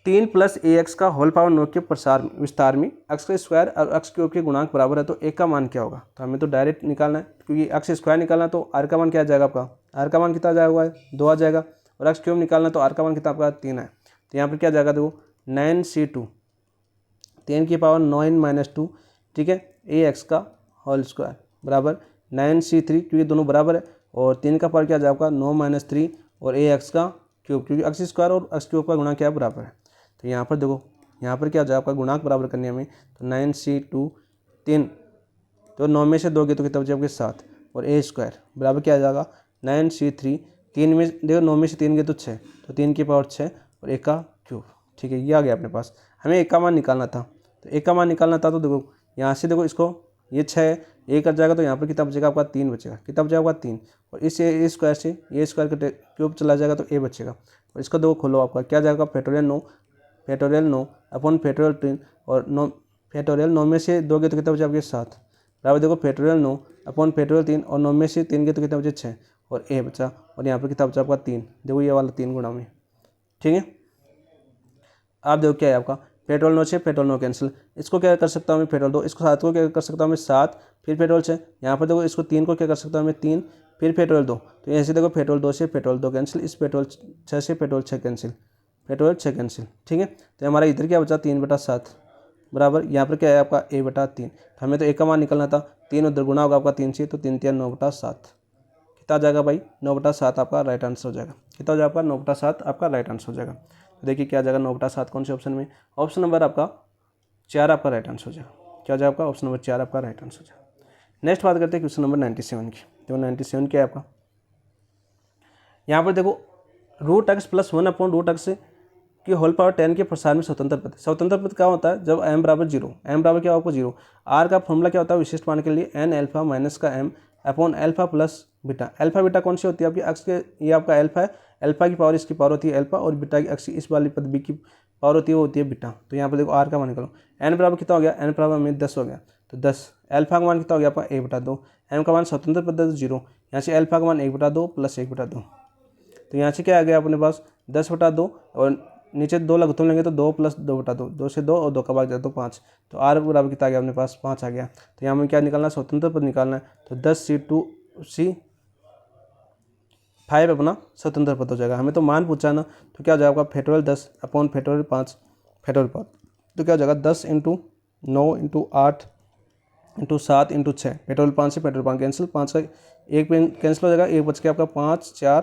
3 + ax का होल पावर 9 के विस्तार में अक्ष का स्क्वायर और अक्ष क्यूब के गुणांक बराबर है, तो एक का मान क्या होगा। तो हमें तो डायरेक्ट निकालना है, क्योंकि अक्ष स्क्वायर निकालना तो r का मान क्या आ जाएगा आपका, r का मान कितना आ जाएगा 2 आ जाएगा, और अक्ष क्यूब निकालना तो r का मान कितना आपका 3 है। तो यहाँ पर क्या जाएगा देखो 9c2 10 की पावर 9 - 2, ठीक है, ax का होल स्क्वायर बराबर 9c3, क्योंकि दोनों बराबर है, और 3 का पावर क्या जाएगा 9 - 3 और ax का क्यूब, क्योंकि अक्ष स्क्वायर और अक्ष क्यूब का गुणा क्या बराबर है। तो यहाँ पर देखो यहाँ पर क्या हो जाएगा आपका गुणांक बराबर करने हमें, तो 9c2 3, तो 9 में से 2 गए तो कितना बचेगा 7, और a स्क्वायर बराबर क्या आ जाएगा 9c3 3 में देखो 9 में से 3 गए तो 6, तो 3 की पावर 6 और 1 का क्यूब। ठीक है, ये आ गया अपने पास, हमें 1 का मान निकालना था, तो 1 का मान निकालना था, तो देखो यहाँ से देखो इसको ये 6 a कर जाएगा, तो यहाँ पर कितना बचेगा आपका 3 बचेगा, कितना बचेगा आपका 3, और इस a स्क्वायर से a स्क्वायर का क्यूब चला जाएगा तो a बचेगा, और इसको देखो खोलो आपका क्या जाएगा फैक्टोरियल 9 अपॉन फैक्टोरियल 3, और 9 फैक्टोरियल 9 में से 2 गए तो कितना बचे आपके 7 बराबर देखो फैक्टोरियल 9 अपॉन फैक्टोरियल 3, और 9 में से 3 गए तो कितना बचे 6, और a बचा, और यहाँ पर कितना बचा आपका 3, देखो ये वाला 3 गुणा में। ठीक है, आप देखो क्या है आपका पेट्रोल 9 से पेट्रोल 9 कैंसिल, इसको क्या कर सकता हूँ मैं पेट्रोल 2, इसको 7 को क्या कर सकता हूँ मैं 7 फिर पेट्रोल 6, यहाँ पर देखो इसको 3 को क्या कर सकता हूँ मैं 3 फिर पेट्रोल 2, तो ऐसे देखो पेट्रोल 2 से पेट्रोल 2 कैंसिल, इस पेट्रोल 6 से पेट्रोल 6 कैंसिल, पेट्रोल 6 कैंसिल। ठीक है, तो हमारा इधर क्या बचा 3/7 बराबर, यहाँ पर क्या है आपका a/3, तो हमें तो एक का मान निकलना था, 3 उधर गुना होगा आपका 3 से, तो 3 3 9/7 कितना आ जाएगा भाई 9/7 आपका राइट आंसर हो जाएगा, कितना हो जाएगा आपका 9/7 आपका राइट आंसर हो जाएगा। तो देखिए क्या आ जाएगा 9/7 कौन से ऑप्शन में, ऑप्शन नंबर आपका 4 आपका राइट आंसर हो जाएगा, क्या हो जाएगा आपका ऑप्शन नंबर 4 आपका राइट आंसर हो जाएगा। नेक्स्ट बात करते हैं क्वेश्चन नंबर 97 की। तो 97 क्या है आपका, यहाँ पर देखो √x + 1/√x कि होल पावर 10 के प्रसार में स्वतंत्र पद क्या होता है, जब m बराबर 0, m बराबर क्या आपको 0, r का फॉर्मूला क्या होता है विशिष्ट मान के लिए n अल्फा माइनस का m upon alpha plus beta. Alpha beta कौन सी होती है आपकी अक्ष के, ये आपका अल्फा है, अल्फा की पावर इसकी पावर होती है अल्फा, और बीटा की अक्ष इस वाली पद b की पावर होती है वो होती है बीटा। तो यहाँ पर देखो r का मान निकालो, n बराबर कितना हो गया, n बराबर में 10 हो गया, तो 10, अल्फा का मान कितना हो गया आपका a/2, m का मान स्वतंत्र पद 0, यहाँ से अल्फा का मान 1/2 + 1/2, तो यहाँ से क्या आ गया अपने पास 10/2, और नीचे 2 लघुत्तम लेंगे तो 2 + 2 बटा 2, 2 से 2 और 2 का भाग जाए तो 5, तो r बराबर कितना आ गया अपने पास 5 आ गया। तो यहाँ में क्या निकालना है, स्वतंत्र पद निकालना है, तो 10C5 अपना स्वतंत्र पद हो जाएगा। हमें तो मान पूछा है ना, तो क्या हो जाएगा फैक्टोरियल 10 अपॉन फैक्टोरियल 5 फैक्टोरियल 5, तो क्या हो जाएगा 10 × 9 × 8 × 7 × 6, फैक्टोरियल 5 से फैक्टोरियल 5 कैंसिल, 5 का एक कैंसिल हो जाएगा, एक बच गया आपका 5 4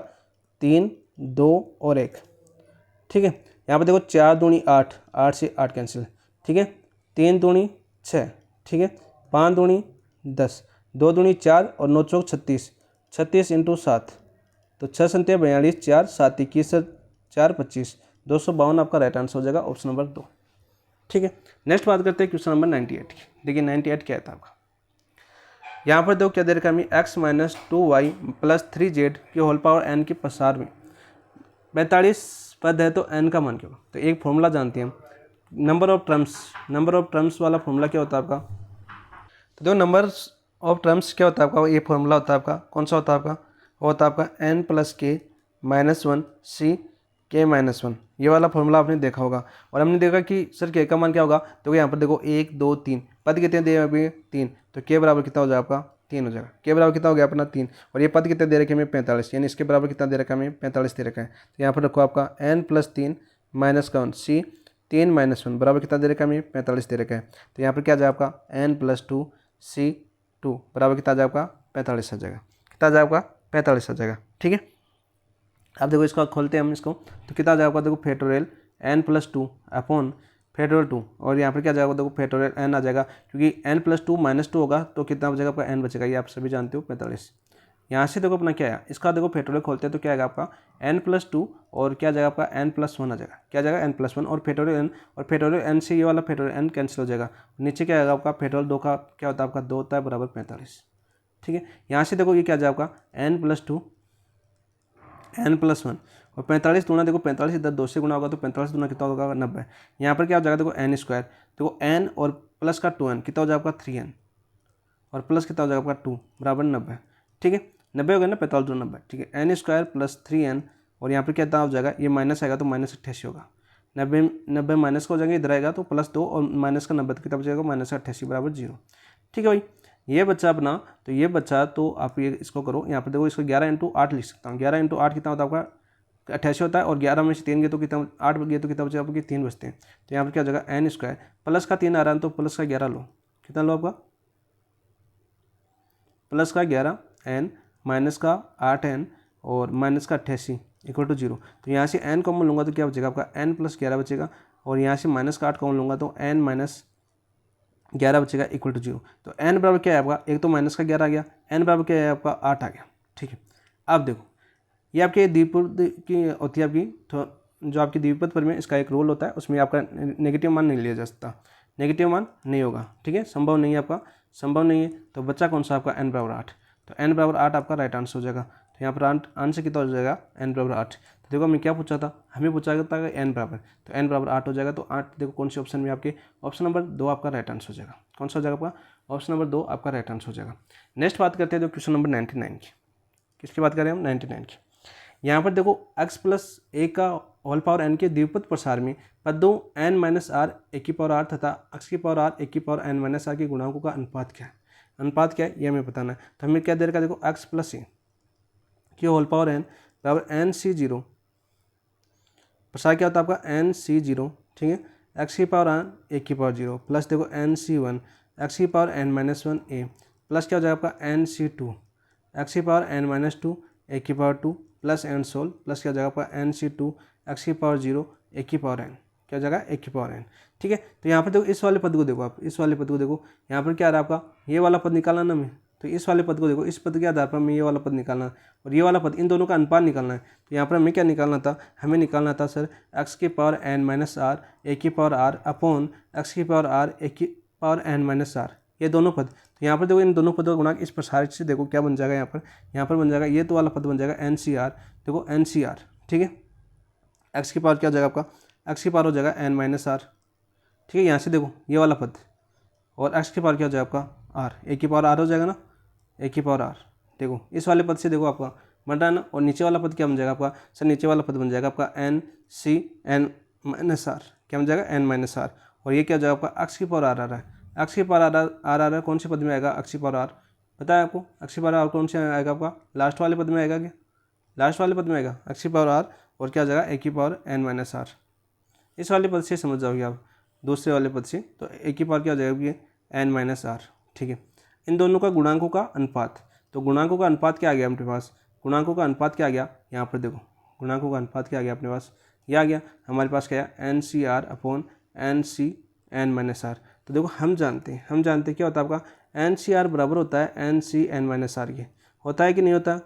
3 2 और 1, ठीक है। यहाँ पर देखो 4 दूनी 8, 8 से 8 कैंसिल, ठीक है, 3 दूनी 6, ठीक है, 5 दूनी 10, 2 दूनी 4 और 9 चौक 36, 36 × 7, तो 6 संत्या 42, 4 7 21 4 25, 252 आपका राइट आंसर हो जाएगा ऑप्शन नंबर 2, ठीक है। नेक्स्ट बात करते हैं क्वेश्चन नंबर 98 की। देखिए 98 क्या था आपका, यहाँ पर देखो क्या दे रखा है, x - 2y + 3z के होल पावर n के प्रसार में 45 पद है तो n का मान क्या होगा। तो एक फॉर्मूला जानते हैं हम, नंबर ऑफ टर्म्स वाला फॉर्मूला क्या होता है आपका। तो देखो नंबर ऑफ टर्म्स क्या होता है आपका, ये फॉर्मूला होता है आपका, कौन सा होता है आपका, वो होता है आपका n + k - 1 c k - 1, ये वाला फॉर्मूला आपने देखा होगा। और हमने देखा कि सर k का मान क्या होगा, तो यहाँ पर देखो 1 2 3 पद कितने दे अभी 3, तो k बराबर कितना हो जाएगा आपका 3 हो जाएगा, k बराबर कितना हो गया अपना 3, और ये पद कितने दे रखे हमें 45, यानी इसके बराबर कितना दे रखा है हमें 45 दे रखा है। तो यहाँ पर रखो आपका n + 3 - 1 c 3 - 1 बराबर कितना दे रखा है हमें 45 दे रखा है। तो यहाँ पर क्या आ जाएगा आपका n + 2 c 2 बराबर कितना आ जाएगा आपका 45 आ जाएगा, कितना आ जाएगा आपका 45 आ जाएगा, ठीक है। अब देखो इसका खोलते हैं हम इसको, तो कितना आ जाएगा देखो फैक्टोरियल n + 2 अपॉन फैक्टोरियल 2, और यहाँ पर क्या जाएगा देखो फैक्टोरियल n आ जाएगा, क्योंकि n + 2 - 2 होगा तो कितना बचेगा आपका n बचेगा, ये आप सभी जानते हो 45। यहाँ से देखो अपना क्या है, इसका देखो फैक्टोरियल खोलते हैं तो क्या आएगा आपका n + 2 और क्या जाएगा आपका n + 1 आ जाएगा, क्या जाएगा n + 1 और फैक्टोरियल n, और फैक्टोरियल n से ये वाला फैक्टोरियल n कैंसिल हो जाएगा, नीचे क्या आएगा आपका फैक्टोरियल 2 का क्या होता है आपका 2 होता है बराबर 45, ठीक है। यहाँ से देखो ये क्या जाएगा आपका n + 2 n + 1 और 45 दूना देखो 45 इधर 2 से गुना होगा तो 45 दूना कितना होगा 90। यहाँ पर क्या हो जाएगा देखो n² देखो n और प्लस का 2n कितना हो जाएगा आपका 3n और प्लस कितना हो जाएगा आपका 2 बराबर 90, ठीक है। 90 हो गया ना 45 दूना 90, ठीक है, n² + 3n और यहाँ पर कितना हो जाएगा, ये माइनस आएगा तो -88 होगा, 90 माइनस का हो जाएगा, इधर आएगा तो +2 और माइनस का 90 तो कितना बचेगा -88 बराबर 0, ठीक है भाई। ये बच्चा अपना, तो ये बच्चा तो आप ये इसको करो, यहाँ पर देखो इसको 11 × 8 लिख सकता हूँ, 11 × 8 कितना होता है आपका 88 होता है, और 11 में से 3 गए तो कितना 8 गए तो कितना बचेगा आपके 3 बचते हैं। तो यहाँ पर क्या हो जाएगा n² प्लस का 3 आ रहा है तो प्लस का 11 लो, कितना लो आपका प्लस का 11 n माइनस का 8n और माइनस का 88 = 0। तो यहाँ से n कॉमन लूँगा तो क्या बचेगा आपका n + 11 बचेगा, और यहाँ से माइनस का 8 कॉमन लूँगा तो n - 11 बचेगा = 0। तो n बराबर क्या है आपका, एक तो माइनस का 11 आ गया, n बराबर क्या है आपका 8 आ गया, ठीक है। अब देखो ये आपके द्विपद की होती है आपकी, तो जो आपकी द्विपद पर में इसका एक रूल होता है, उसमें आपका नेगेटिव मान नहीं लिया जा सकता, नेगेटिव मान नहीं होगा, ठीक है, संभव नहीं है आपका, संभव नहीं है। तो बच्चा कौन सा आपका n बराबर 8, तो n बराबर 8 आपका राइट आंसर हो जाएगा। तो यहाँ पर आंसर कितना हो जाएगा n बराबर 8। तो देखो हमें क्या पूछा था, हमें पूछा था n बराबर, तो n बराबर 8 हो जाएगा। तो 8 देखो कौन से ऑप्शन में आपके, ऑप्शन नंबर 2 आपका राइट आंसर हो जाएगा। कौन सा हो जाएगा आपका, ऑप्शन नंबर 2 आपका राइट आंसर हो जाएगा। नेक्स्ट बात करते हैं जो क्वेश्चन नंबर 99 की, किसकी बात करें हम 99 की। यहाँ पर देखो x + a का होल पावर n के द्विपद प्रसार में पदों n - r a² तथा x⁻r a⁻n - r के गुणांकों का अनुपात क्या है, अनुपात क्या है ये हमें बताना है। तो हमें क्या दे रखा है देखो x + a के होल पावर n बराबर nc0, प्रसार क्या होता है आपका nc0, ठीक है, x⁻r a⁻0 प्लस देखो nc1 x⁻n - 1a प्लस क्या हो जाएगा आपका nc2 x⁻n - 2 a⁻2 plus n सोल प्लस क्या हो जाएगा आपका nc2 x⁻0 a⁻n, क्या हो जाएगा a⁻n, ठीक है। तो यहाँ पर देखो इस वाले पद को देखो, आप इस वाले पद को देखो, यहाँ पर क्या आ रहा है आपका, ये वाला पद निकालना ना हमें, तो इस वाले पद को देखो, इस पद के आधार पर हमें ये वाला पद निकालना है और ये वाला पद, इन दोनों का अनुपात निकालना है। तो यहाँ पर हमें क्या निकालना था, हमें निकालना था sir x⁻n - r a⁻r upon x⁻r a⁻n - r, ये दोनों पद। तो यहाँ पर देखो इन दोनों पदों का गुणा इस प्रसार से देखो क्या बन जाएगा, यहाँ पर बन जाएगा ये तो वाला पद बन जाएगा ncr, देखो ncr, ठीक है, x की पावर क्या हो जाएगा आपका, x की पावर हो जाएगा n - r, ठीक है। यहाँ से देखो ये वाला पद और x की पावर क्या हो जाएगा आपका r, a⁻r हो जाएगा ना, a⁻r, देखो इस वाले पद से देखो आपका बन रहा है ना, और नीचे वाला पद क्या बन जाएगा आपका, सर नीचे वाला पद बन जाएगा आपका n माइनस आर, क्या बन जाएगा एन माइनस आर। और ये क्या हो जाएगा आपका एक्स की पावर आर आ रहा है, एक्स की पावर आर आ रहा है, कौन से पद में आएगा एक्स की पावर आर, पता है आपको एक्स की पावर आर कौन से आएगा आपका, लास्ट वाले पद में आएगा क्या, लास्ट वाले पद में आएगा एक्स की पावर आर और क्या हो जाएगा ए की पावर एन माइनस आर। इस वाले पद से समझ जाओगे आप, दूसरे वाले पद से तो ए की पावर क्या हो जाएगा एन माइनस आर। ठीक है, इन दोनों का गुणांकों का अनुपात, तो गुणांकों का अनुपात क्या आ गया अपने पास, गुणांकों का अनुपात क्या आ गया यहाँ पर देखो, गुणांकों का अनुपात क्या आ गया अपने पास, ये आ गया हमारे पास क्या है N C R upon N C N minus R. तो देखो हम जानते हैं क्या होता है आपका एन सी आर बराबर होता है N C N minus R के, होता है कि नहीं होता,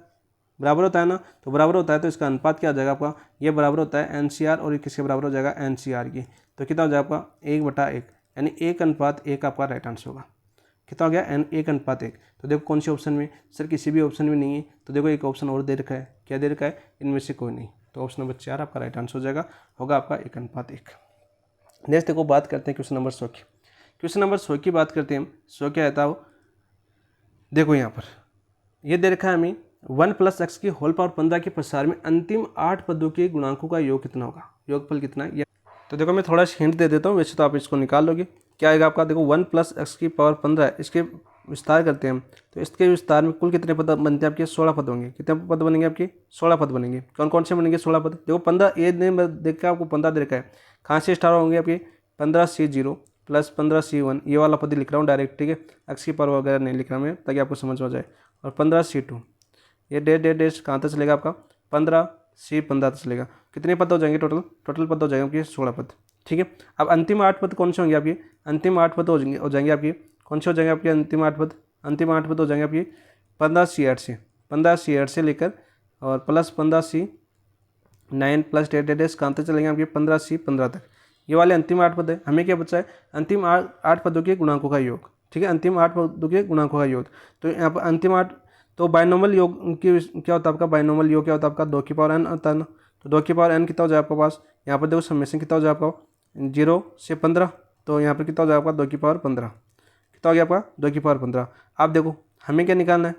बराबर होता है ना, तो बराबर होता है तो इसका अनुपात क्या हो जाएगा आपका, ये बराबर होता है एन सी आर और ये किसके बराबर हो जाएगा एन सी आर की। तो कितना हो जाएगा आपका 1/1, यानी 1:1 आपका राइट आंसर होगा। कितना हो गया एन 1:1। तो देखो कौन से ऑप्शन में, सर किसी भी ऑप्शन में नहीं है, तो देखो एक ऑप्शन और दे रखा है, क्या दे रखा है, इनमें से कोई नहीं, तो ऑप्शन नंबर 4 आपका राइट आंसर हो जाएगा, होगा आपका 1:1। नेक्स्ट देखो बात करते हैं क्वेश्चन नंबर 100 की। क्वेश्चन नंबर 100 की बात करते हैं हम, 100 क्या आता है वो देखो यहाँ पर ये दे रखा है हमें 1 + x की होल पावर 15 के प्रसार में अंतिम 8 पदों के गुणांकों का योग कितना होगा, योगफल कितना है। तो देखो मैं थोड़ा सा हिंट दे देता हूँ, वैसे तो आप इसको निकाल लोगे, क्या आएगा आपका देखो 1 + x की पावर 15 है, इसके विस्तार करते हैं हम, तो इसके विस्तार में कुल कितने पद बनते हैं आपके 16 पद होंगे, कितने पद बनेंगे आपके 16 पद बनेंगे। कौन कौन से बनेंगे 16 पद, देखो 15 ये देख के आपको 15 दे रखा है, कहाँ से स्टार्ट होंगे आपके 15C0 + 15C1, ये वाला पद लिख रहा हूँ डायरेक्ट, ठीक है, एक्स की पावर वगैरह नहीं लिख रहा मैं ताकि आपको समझ में आ जाए। और 15C2 ये डेढ़ कहाँ तक चलेगा आपका 15C15 तक चलेगा, कितने पद हो जाएंगे टोटल पद हो जाएंगे आपके 16 पद। ठीक है, अब अंतिम 8 पद कौन से होंगे आपके, अंतिम 8 पद हो जाएंगे आपके, कौन से हो जाएंगे आपके अंतिम 8 पद, अंतिम 8 पद हो जाएंगे आपके 15C8 से लेकर और प्लस 15C9 प्लस डेढ़ कहाँ तक चलेंगे आपके 15C15 तक, ये वाले अंतिम 8 पद है। हमें क्या बचा है अंतिम 8 पदों के गुणांकों का योग, ठीक है, अंतिम 8 पदों के गुणांकों का योग। तो यहाँ पर अंतिम 8 तो बाइनोमियल योग की क्या होता है आपका, बाइनोमियल योग क्या होता है आपका 2 की पावर n होता है ना, तो 2 की पावर n कितना हो जाए आपके पास, यहाँ पर देखो समेशन कितना हो जाए आपका 0 से 15, तो यहाँ पर कितना हो जाए आपका 2 की पावर 15, कितना हो गया आपका 2 की पावर 15। आप देखो हमें क्या निकालना है,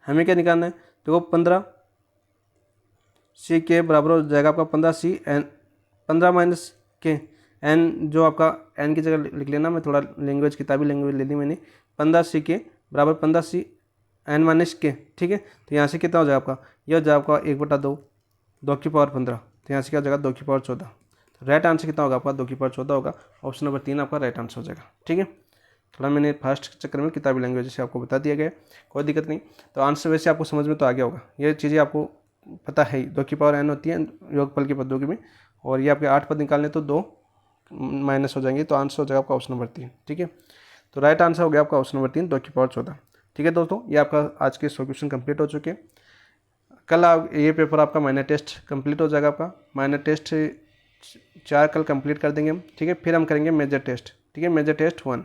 हमें क्या निकालना है, देखो 15C के बराबर हो जाएगा आपका 15C n 15 माइनस के n, जो आपका n की जगह लिख लेना, मैं थोड़ा लैंग्वेज किताबी लैंग्वेज ले ली मैंने, 15C के बराबर 15C n माइनस के, ठीक है, तो यहाँ से कितना हो जाएगा आपका, यह हो जाएगा आपका 1/2 2 की पावर 15, तो यहाँ से क्या हो जाएगा 2 की पावर 14। तो राइट आंसर कितना होगा आपका 2 की पावर 14 होगा, ऑप्शन नंबर 3 आपका राइट आंसर हो जाएगा। ठीक है, थोड़ा मैंने फर्स्ट चक्कर में किताबी लैंग्वेज से आपको बता दिया गया, कोई दिक्कत नहीं। तो आंसर वैसे आपको समझ में तो आ गया होगा, ये चीज़ें आपको पता है ही, 2 की पावर n होती है योगफल के पदों की में, और ये आपके 8 पद निकालने तो 2 माइनस हो जाएंगे, तो आंसर हो जाएगा आपका ऑप्शन नंबर 3। ठीक है, तो राइट आंसर हो गया आपका ऑप्शन नंबर 3 2 की पावर 14। ठीक है दोस्तों, ये आपका आज के 100 क्वेश्चन कंप्लीट हो चुके हैं। कल आप ये पेपर आपका माइनर टेस्ट कंप्लीट हो जाएगा, आपका माइनर टेस्ट 4 कल कंप्लीट कर देंगे हम। ठीक है, फिर हम करेंगे मेजर टेस्ट, ठीक है, मेजर टेस्ट 1,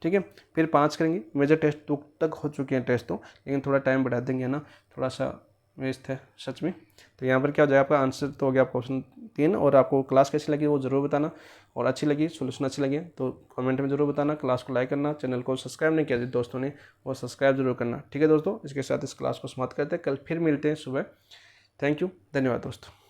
ठीक है, फिर 5 करेंगे। मेजर टेस्ट 2 तक हो चुके हैं टेस्ट तो, लेकिन थोड़ा टाइम बढ़ा देंगे ना, थोड़ा सा वेस्ट है सच में। तो यहाँ पर क्या हो जाएगा आपका आंसर तो हो गया आपका ऑप्शन 3। और आपको क्लास कैसी लगी वो ज़रूर बताना, और अच्छी लगी सोल्यूशन अच्छी लगी तो कमेंट में ज़रूर बताना। क्लास को लाइक करना, चैनल को सब्सक्राइब नहीं किया दोस्तों ने वो सब्सक्राइब जरूर करना। ठीक है दोस्तों, इसके साथ इस क्लास को समाप्त करते हैं, कल फिर मिलते हैं सुबह। थैंक यू, धन्यवाद दोस्तों।